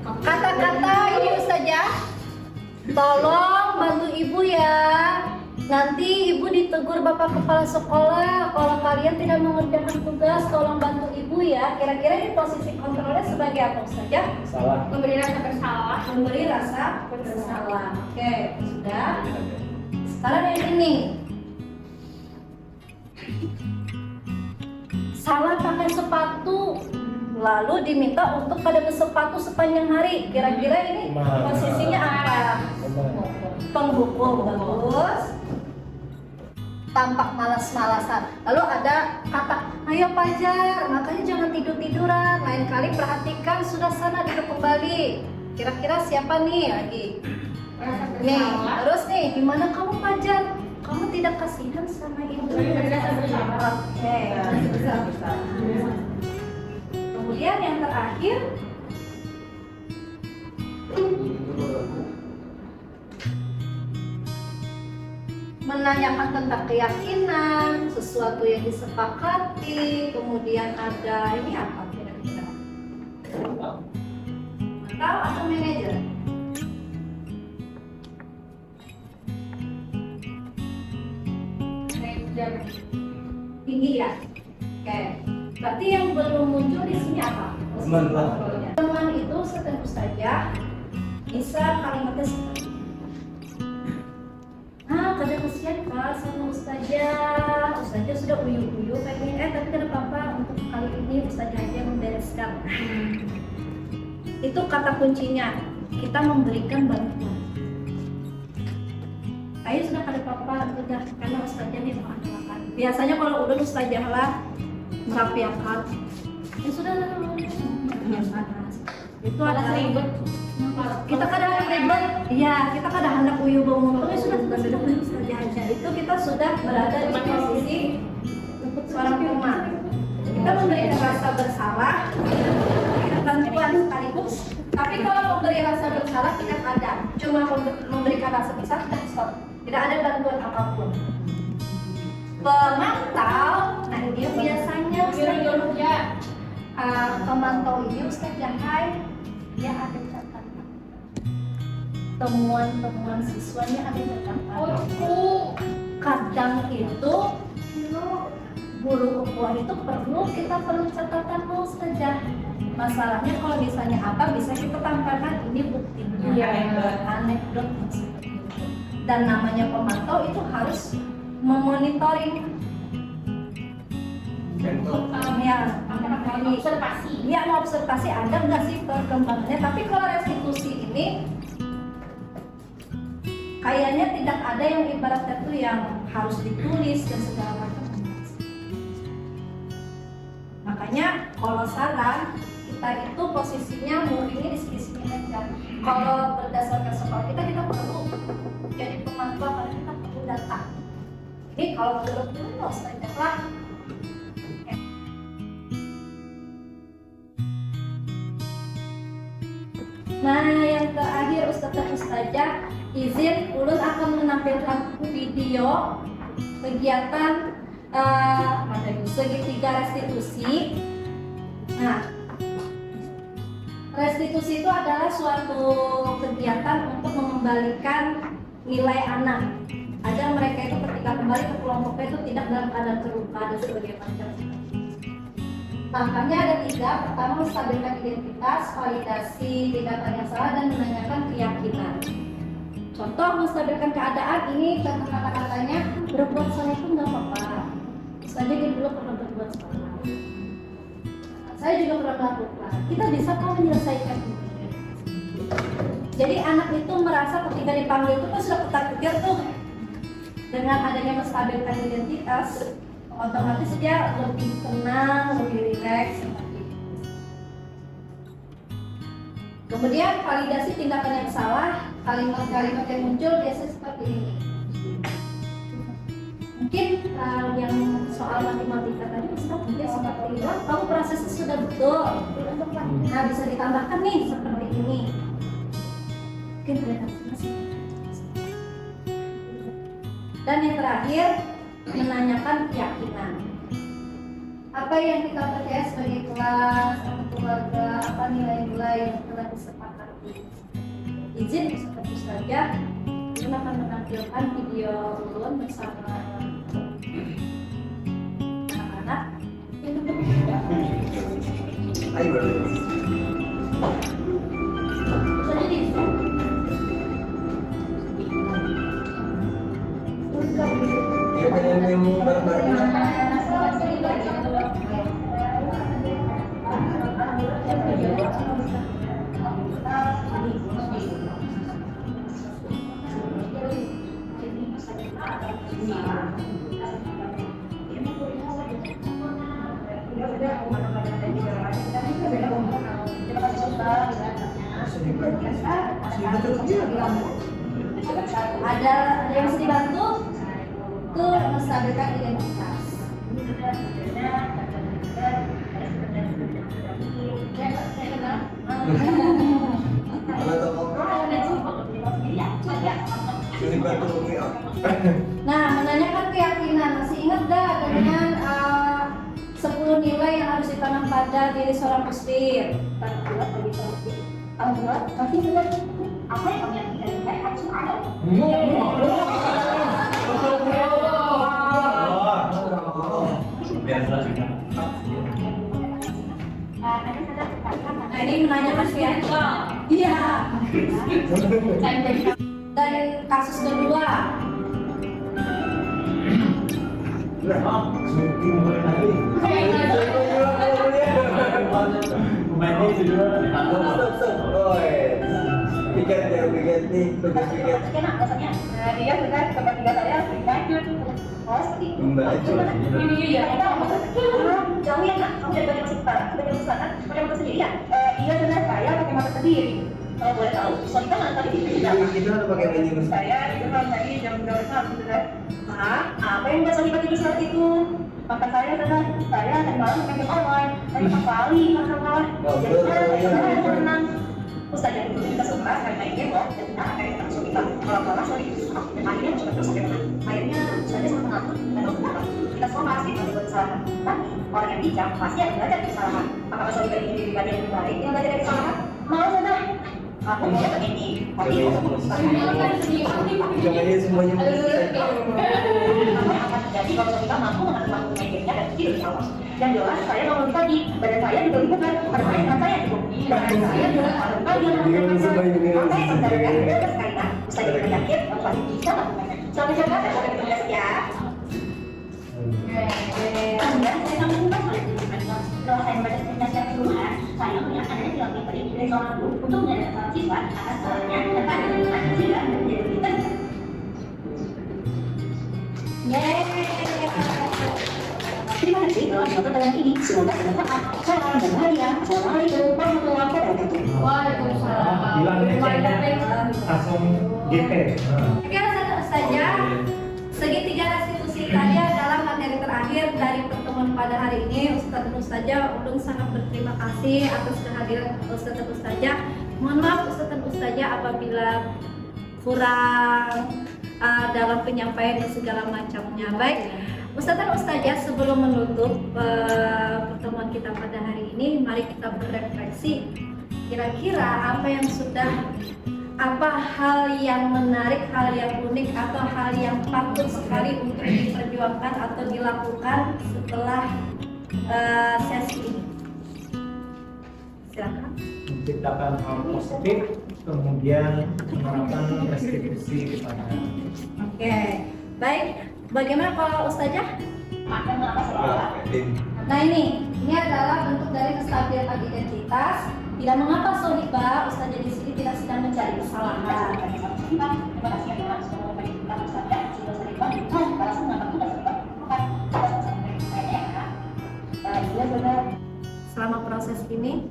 Kata-kata ini Ustazah, tolong bantu ibu ya. Nanti ibu ditegur bapak kepala sekolah kalau kalian tidak mengerjakan tugas, tolong bantu ibu ya. Kira-kira ini posisi kontrolnya sebagai apa Ustazah? Salah. Memberi rasa bersalah. Memberi rasa bersalah. Oke, sudah. Sekarang yang ini. Salah pakai sepatu, lalu diminta untuk pada bersepatu sepanjang hari. Kira-kira ini posisinya apa? Penghukum. Bagus. Tampak malas-malasan. Lalu ada kata, ayo Pajar, makanya jangan tidur-tiduran. Lain kali perhatikan, sudah sana duduk kembali. Kira-kira siapa nih lagi? Nih, terus nih, gimana kamu Pajar? Kamu tidak kasihan sama ibu? Oke. Kemudian yang terakhir, menanyakan tentang keyakinan, sesuatu yang disepakati, kemudian ada ini apa kira-kira? Atau manajer? Tinggi ya? Oke. Berarti yang belum muncul di sini apa? Teman itu setelah Ustazah bisa kalimatnya seperti kadang kesian Kak sama Ustazah sudah uyu-uyu pengen tapi tidak apa-apa, untuk kali ini Ustazah aja membereskan. Itu kata kuncinya, kita memberikan bantuan. Ayo sudah kada apa-apa, udah karena Ustazah nih makan. Biasanya kalau udah Ustazah lah merapiakan, ya sudah itu ada ribet. Kita kadang ribet, iya kita kadang hendak uyu bangun, tapi sudah Ustazah aja. Itu kita sudah berada di posisi seorang teman. Kita memberikan rasa bersalah, bantuan sekaligus. Tapi kalau memberi rasa bersalah tidak ada, cuma memberikan rasa bersalah, stop. Tidak ada bantuan apapun. Pemantau, nah dia biasanya pemantau ini Ustazah Hai, dia ada catatan. Temuan-temuan siswanya ada catatan. Kadang itu guru ukhuwah itu kita perlu catatan Ustazah. Masalahnya kalau misalnya apa bisa kita tampilkan ini buktinya, anekdot seperti itu. Dan namanya pemantau itu harus memonitoring. Ya, observasi. Ya, observasi ada nggak sih perkembangannya. Tapi kalau restitusi ini kayaknya tidak ada yang ibaratnya tuh yang harus ditulis dan segala macam. Makanya kalau saran kita itu posisinya muridnya di sini aja. Kalau berdasarkan sekolah kita perlu jadi pemantau karena kita perlu data. Ini kalau menurut kita Ustazah lah. Nah, yang terakhir Ustazah izin Ulun akan menampilkan video kegiatan segitiga restitusi. Nah, restitusi itu adalah suatu kegiatan untuk mengembalikan nilai anak agar mereka itu ketika kembali ke kelompoknya itu tidak dalam keadaan terluka dan sebagainya macam. Tahapannya ada 3. Pertama, menstabilkan identitas, validasi tindakan yang salah, dan menanyakan keyakinan. Contoh menstabilkan keadaan ini contoh kata-katanya berbuat salah itu nggak apa-apa. Misalnya dia dulu pernah berbuat salah. Saya juga pernah melakukan. Kita bisa kok menyelesaikan ini. Jadi anak itu merasa ketika dipanggil itu kan sudah ketar-ketir tuh. Dengan adanya menstabilkan identitas, otomatis dia lebih tenang, lebih rileks. Kemudian validasi tindakan yang salah, kalimat-kalimat yang muncul biasanya seperti ini. Mungkin yang soal matematika tadi Ustaz mungkin seperti ini. Kamu prosesnya sudah betul. Nah, bisa ditambahkan nih seperti ini. Mungkin masih. Dan yang terakhir, menanyakan keyakinan. Apa yang kita percaya sebagai kelas atau keluarga, apa nilai-nilai yang telah disepakati. Izin Ustazah, kita akan menampilkan video Ulun bersama anak-anak. Ayo. Jadi Ya, yang bareng-bareng. ada yang bisa dibantu tuh menstabilkan identitas. Nah, menanyakan keyakinan, masih ingat gak dengan 10 nilai yang harus ditanam pada diri seorang muslim? Apa yang kamu yakinkan harus ada? Nah, ini menanyakan keyakinan. Iya. Dan kasus kedua. Piket nih, piket. Dia sudah tempat tinggal saya lanjut. Oh, seperti itu. Ini ya. Jauh ya, Kak. Kamu dari masuk utara, dari masuk selatan, pakai motor sendiri ya? Iya, sudah saya pakai motor sendiri. Kalau boleh tahu, soalnya kan tadi Itu ada pakai baju saya itu kan tadi jam 12 malam sudah. Apa yang nggak tiba tidur saat itu? Maka saya tadi malam pakai online, tadi kali masalah. Jadi saya tenang. Ustaz yang dulu kita suka karena ini loh, dan kita akan langsung kita kalau sorry, dan akhirnya coba terus bagaimana? Akhirnya saya sangat mengatur dan kita semua pasti berbuat kesalahan. Tapi orang yang bijak pasti akan belajar dari kesalahan. Apakah sorry dari diri pribadi yang lebih baik yang belajar dari kesalahan? Mau saja. Aku mau begini, tapi jangan semuanya. apa yang akan terjadi kalau kita mampu mengatur dirinya dan tidur di awal. Dan jelas saya bangun pagi, badan saya juga bukan, pada saya dengan saya cukup. Badan saya juga bangun pagi, apa yang terjadi dengan sekalian, bisa jadi penyakit, pasti bisa melakukannya. Sampai jumpa dan sampai ketemu besok ya. Kemudian saya sambung kembali. Kalau saya membaca cerita di rumah, saya dengan adanya siswa pintar ini dari seorang guru untuk menyadarkan siswa atas perannya serta dengan siswa menjadi pintar. Terima kasih telah menonton tayangan ini. Semoga bermanfaat. Salam dan bahagia. Assalamualaikum warahmatullahi wabarakatuh. Waalaikumsalam. Bilang ngeceknya langsung GP. Oke, saja segitiga restitusi tadi adalah materi terakhir dari pertemuan pada hari ini. Ustadz dan Ustazah ulun sangat berterima kasih atas kehadiran Ustadz dan Ustazah. Mohon maaf Ustadz dan Ustazah apabila kurang dalam penyampaian dan segala macamnya. Baik, Ustadz dan Ustazah, sebelum menutup pertemuan kita pada hari ini, mari kita berefleksi. Kira-kira apa hal yang menarik, hal yang unik, atau hal yang patut sekali untuk diperjuangkan atau dilakukan setelah sesi ini? Silakan. Menciptakan hal positif, kemudian menerapkan restitusi kepada. Oke, baik. Bagaimana kalau Ustazah? Nah ini adalah bentuk dari kestabilan identitas. Tidak mengapa Sohiba, Ustazah di sini tidak sedang mencari kesalahan. Selama proses ini,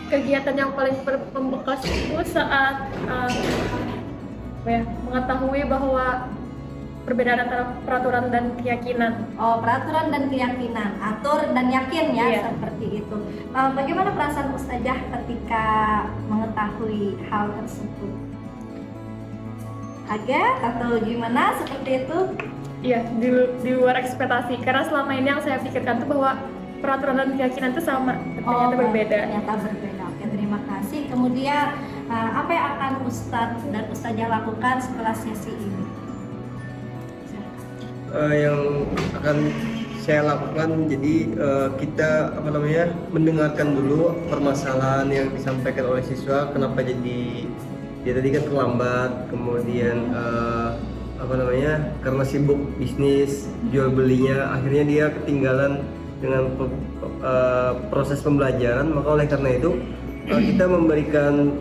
Kegiatan yang paling membekas itu saat mengetahui bahwa perbedaan antara peraturan dan keyakinan. oh peraturan dan keyakinan, atur dan yakin ya, Iya. seperti itu. Bagaimana perasaan Ustazah ketika mengetahui hal tersebut? Kaget atau gimana seperti itu? Iya, di luar ekspektasi. Karena selama ini yang saya pikirkan tuh bahwa peraturan dan keyakinan itu sama, ternyata berbeda. Ternyata berbeda. Oke, terima kasih. Kemudian apa yang akan Ustadz dan Ustazah lakukan setelah sesi ini? Yang akan saya lakukan, jadi kita mendengarkan dulu permasalahan yang disampaikan oleh siswa, kenapa jadi dia tadi kan terlambat, kemudian karena sibuk bisnis jual belinya, akhirnya dia ketinggalan dengan proses pembelajaran. Maka oleh karena itu kita memberikan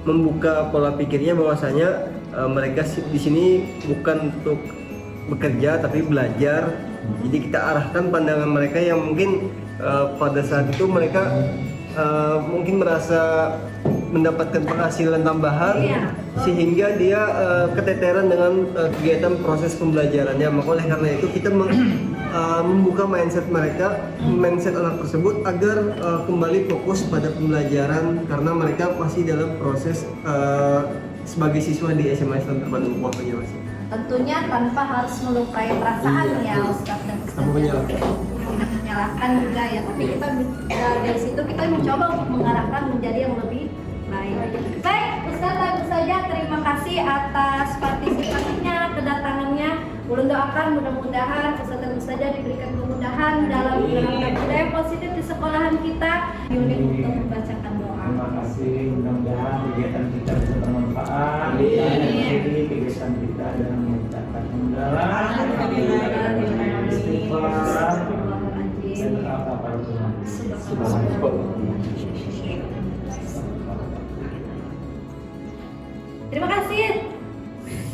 membuka pola pikirnya bahwasanya mereka di sini bukan untuk bekerja tapi belajar. Jadi kita arahkan pandangan mereka yang mungkin pada saat itu mereka mungkin merasa mendapatkan penghasilan tambahan, sehingga dia keteteran dengan kegiatan proses pembelajarannya. Maka oleh karena itu kita membuka mindset anak tersebut agar kembali fokus pada pembelajaran, karena mereka masih dalam proses sebagai siswa di SMA Islam Terpadu Muhammadiyah masih. Tentunya tanpa harus melukai perasaan ya Ustadz dan Ustazah. Tidak menyalahkan juga ya, tapi kita dari situ kita mencoba untuk mengarahkan menjadi yang lebih baik. Baik, Ustadz dan Ustazah, terima kasih atas partisipasinya, kedatangannya. Ulun doakan mudah-mudahan Ustadz dan Ustazah diberikan kemudahan dalam menerapkan budaya positif di sekolahan kita. Unit untuk membacakan doa. Terima kasih, mudah-mudahan kegiatan kita bisa bermanfaat. Jadi kegiatan kita dalam mengucapkan kemudahan, istighfar, dan apa Terima kasih.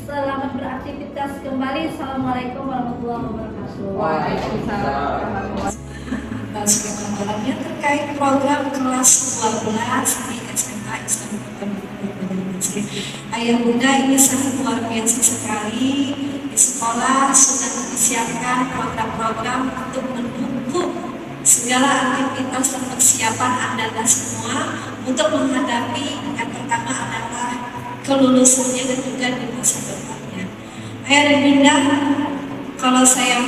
Selamat beraktivitas kembali. Assalamualaikum warahmatullahi wabarakatuh. Waalaikumsalam. Sebelumnya terkait program kelas 12 di SMA Islam Terpadu. Ayah bunda, ini sangat luar biasa sekali. Di sekolah sudah disiapkan program-program untuk mendukung segala aktivitas dan persiapan Anda semua untuk menghadapi yang pertama adalah kelulusannya dan juga di masa depannya. Ayah dan bunda, kalau saya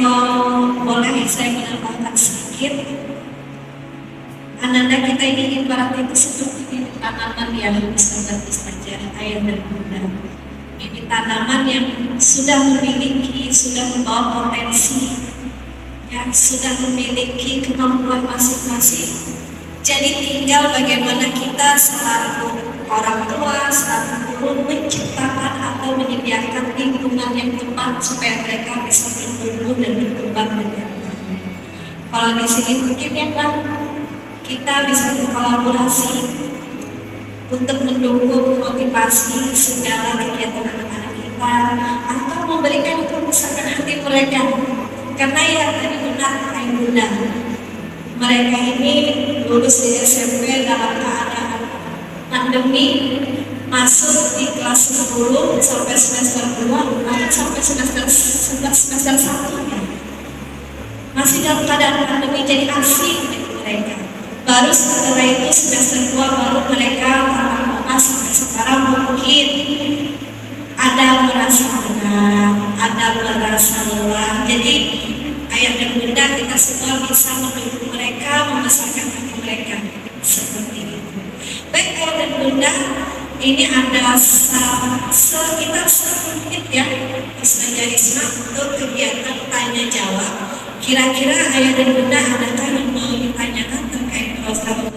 boleh saya menambahkan sedikit. Anak-anak kita ini ibaratnya itu seperti tanaman yang bisa saja ayah dan bunda. Ini tanaman yang sudah membawa potensi, yang sudah memiliki kemampuan masing-masing. Jadi tinggal bagaimana kita selaku orang tua, selaku guru menciptakan atau menyediakan lingkungan yang tepat supaya mereka bisa bertumbuh dan berkembang dengan baik. Kalau di sini mungkin ya kan kita bisa berkolaborasi untuk mendukung motivasi segala kegiatan anak-anak kita atau memberikan kebesaran hati mereka. Karena ya tadi benar Ayah Bunda, mereka ini lulus di SMP dalam keadaan pandemi, masuk di kelas 10 sampai semester 2 atau sampai semester 1 ya. Masih dalam keadaan pandemi, jadi asing mereka. Baru setelah itu semester 2 baru mereka sampai sekarang mungkin ada merasa berat, ada merasa lelah. Jadi ayah dan bunda kita semua bisa mendukung mereka, membesarkan hati mereka seperti itu. Baik ayah dan bunda, ini ada sekitar 1 menit ya Ustazah Risma untuk kegiatan tanya jawab. Kira-kira ayah dan bunda adakah yang mau ditanyakan terkait program?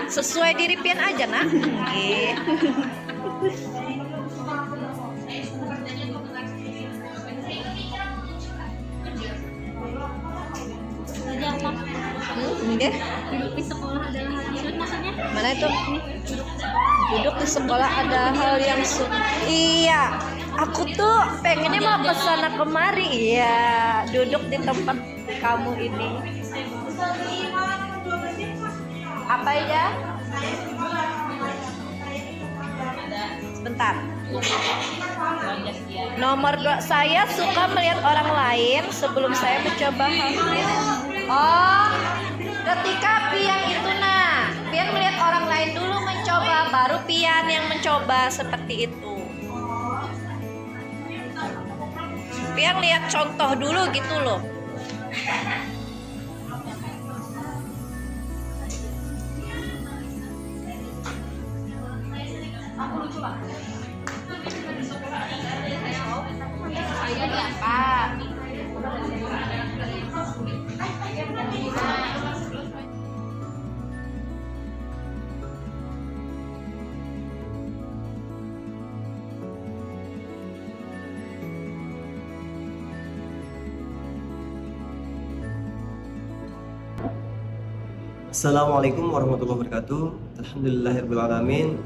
Sesuai diri pian aja nak. Duduk di sekolah adalah hal yang maksudnya? Mana itu? Duduk di sekolah ada hal yang iya. Aku tuh pengennya mau kesana kemari. Iya, duduk di tempat kamu ini. Apa ya? Sebentar. Nomor 2, saya suka melihat orang lain sebelum saya mencoba hal. Oh, ketika pian itu nah, pian melihat orang lain dulu mencoba, baru pian yang mencoba seperti itu. Pian lihat contoh dulu gitu loh. Aku lucu pak. Saya apa? Assalamualaikum warahmatullahi wabarakatuh. Alhamdulillahirrahmanirrahim.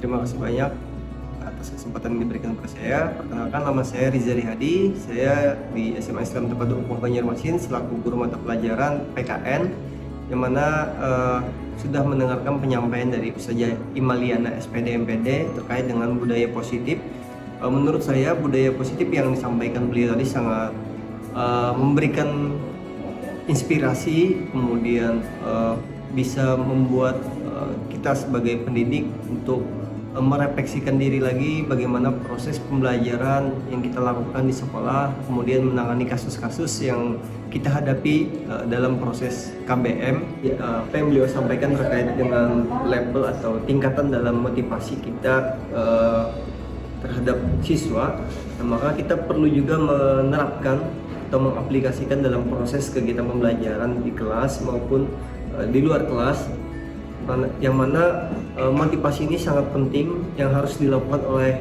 Terima kasih banyak atas kesempatan yang diberikan kepada saya. Perkenalkan, nama saya Rizali Hadi. Saya di SMA Islam Terpadu Umpul Banjarmasin selaku guru mata pelajaran PKN, yang mana sudah mendengarkan penyampaian dari Ustazah Imaliana SPD MPD terkait dengan budaya positif. Menurut saya budaya positif yang disampaikan beliau tadi sangat memberikan inspirasi, kemudian bisa membuat kita sebagai pendidik untuk merefleksikan diri lagi bagaimana proses pembelajaran yang kita lakukan di sekolah, kemudian menangani kasus-kasus yang kita hadapi dalam proses KBM. Apa yang beliau sampaikan terkait dengan level atau tingkatan dalam motivasi kita terhadap siswa, maka kita perlu juga menerapkan atau mengaplikasikan dalam proses kegiatan pembelajaran di kelas maupun di luar kelas, yang mana motivasi ini sangat penting yang harus dilakukan oleh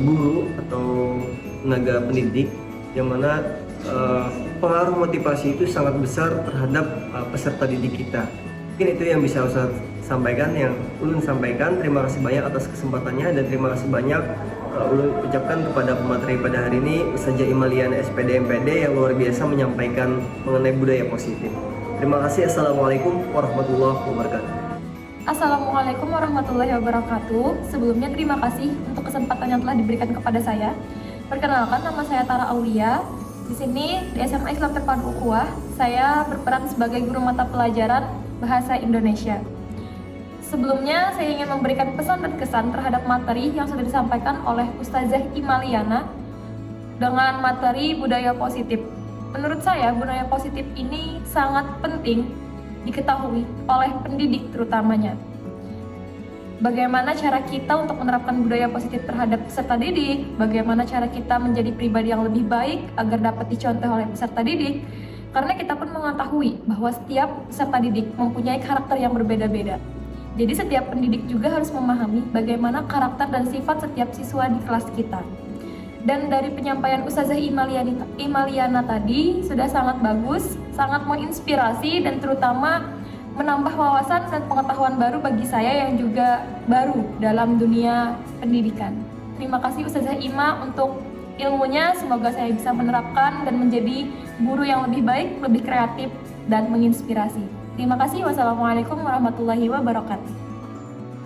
guru atau tenaga pendidik, yang mana pengaruh motivasi itu sangat besar terhadap peserta didik kita. Mungkin itu yang bisa Ustaz sampaikan, yang Ulun sampaikan. Terima kasih banyak atas kesempatannya, dan terima kasih banyak Ulun ucapkan kepada pemateri pada hari ini, Ustazah Imaliana SPD MPD yang luar biasa menyampaikan mengenai budaya positif. Terima kasih. Assalamualaikum warahmatullahi wabarakatuh. Assalamualaikum warahmatullahi wabarakatuh. Sebelumnya terima kasih untuk kesempatan yang telah diberikan kepada saya. Perkenalkan, nama saya Tara Aulia. Di sini di SMA Islam Terpadu Ukhuwah, saya berperan sebagai guru mata pelajaran Bahasa Indonesia. Sebelumnya saya ingin memberikan pesan dan kesan terhadap materi yang sudah disampaikan oleh Ustazah Ima Liana dengan materi budaya positif. Menurut saya budaya positif ini sangat penting diketahui oleh pendidik terutamanya. Bagaimana cara kita untuk menerapkan budaya positif terhadap peserta didik, bagaimana cara kita menjadi pribadi yang lebih baik agar dapat dicontoh oleh peserta didik. Karena kita pun mengetahui bahwa setiap peserta didik mempunyai karakter yang berbeda-beda. Jadi setiap pendidik juga harus memahami bagaimana karakter dan sifat setiap siswa di kelas kita. Dan dari penyampaian Ustazah Ima Liana tadi sudah sangat bagus, sangat menginspirasi dan terutama menambah wawasan dan pengetahuan baru bagi saya yang juga baru dalam dunia pendidikan. Terima kasih Ustazah Ima untuk ilmunya, semoga saya bisa menerapkan dan menjadi guru yang lebih baik, lebih kreatif, dan menginspirasi. Terima kasih. Wassalamualaikum warahmatullahi wabarakatuh.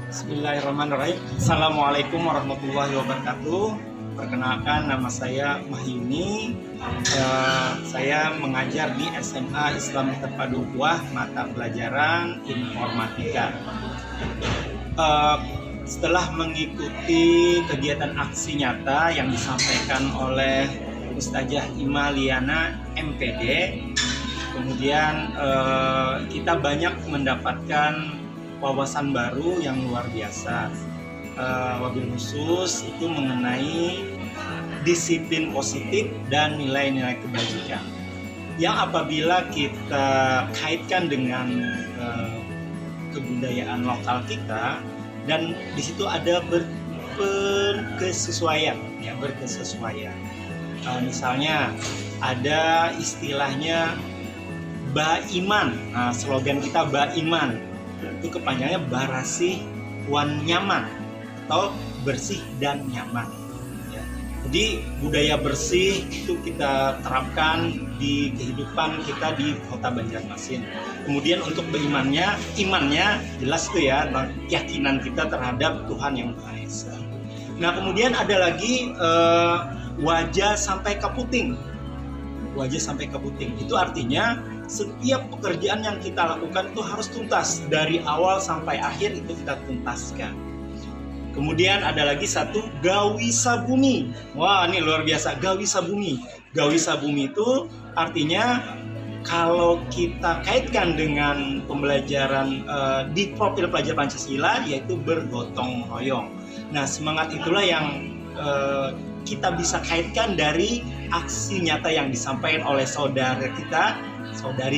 Bismillahirrahmanirrahim. Assalamualaikum warahmatullahi wabarakatuh. Perkenalkan, nama saya Mahyuni. Saya mengajar di SMA Islam Terpadu Ukhuwah mata pelajaran Informatika. Setelah mengikuti kegiatan aksi nyata yang disampaikan oleh Ustazah Ima Liana MPD, kemudian kita banyak mendapatkan wawasan baru yang luar biasa. Wabil khusus itu mengenai disiplin positif dan nilai-nilai kebajikan yang apabila kita kaitkan dengan kebudayaan lokal kita, dan di situ ada berkesesuaian. Misalnya ada istilahnya Baiman. Slogan kita Baiman itu kepanjangannya Barasih Wan Nyaman atau bersih dan nyaman. Jadi budaya bersih itu kita terapkan di kehidupan kita di Kota Banjarmasin. Kemudian untuk berimannya, imannya jelas tuh ya, keyakinan kita terhadap Tuhan Yang Maha Esa. Nah kemudian ada lagi wajah sampai ke puting. Wajah sampai ke puting itu artinya setiap pekerjaan yang kita lakukan itu harus tuntas, dari awal sampai akhir itu kita tuntaskan. Kemudian ada lagi satu gawi sabumi. Wah, ini luar biasa, gawi sabumi. Gawi sabumi itu artinya kalau kita kaitkan dengan pembelajaran di profil pelajar Pancasila, yaitu bergotong royong. Nah, semangat itulah yang kita bisa kaitkan dari aksi nyata yang disampaikan oleh saudari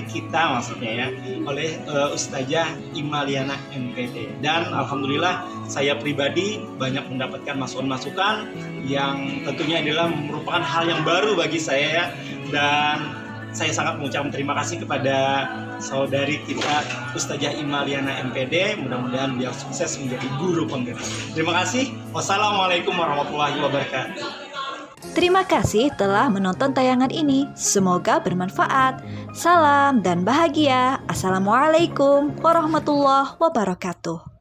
kita maksudnya ya, oleh Ustazah Ima Liana MPD. Dan alhamdulillah saya pribadi banyak mendapatkan masukan-masukan yang tentunya adalah merupakan hal yang baru bagi saya ya. Dan saya sangat mengucapkan terima kasih kepada saudari kita Ustazah Ima Liana MPD. Mudah-mudahan beliau sukses menjadi guru penggerak. Terima kasih. Wassalamualaikum warahmatullahi wabarakatuh. Terima kasih telah menonton tayangan ini. Semoga bermanfaat. Salam dan bahagia. Assalamualaikum warahmatullahi wabarakatuh.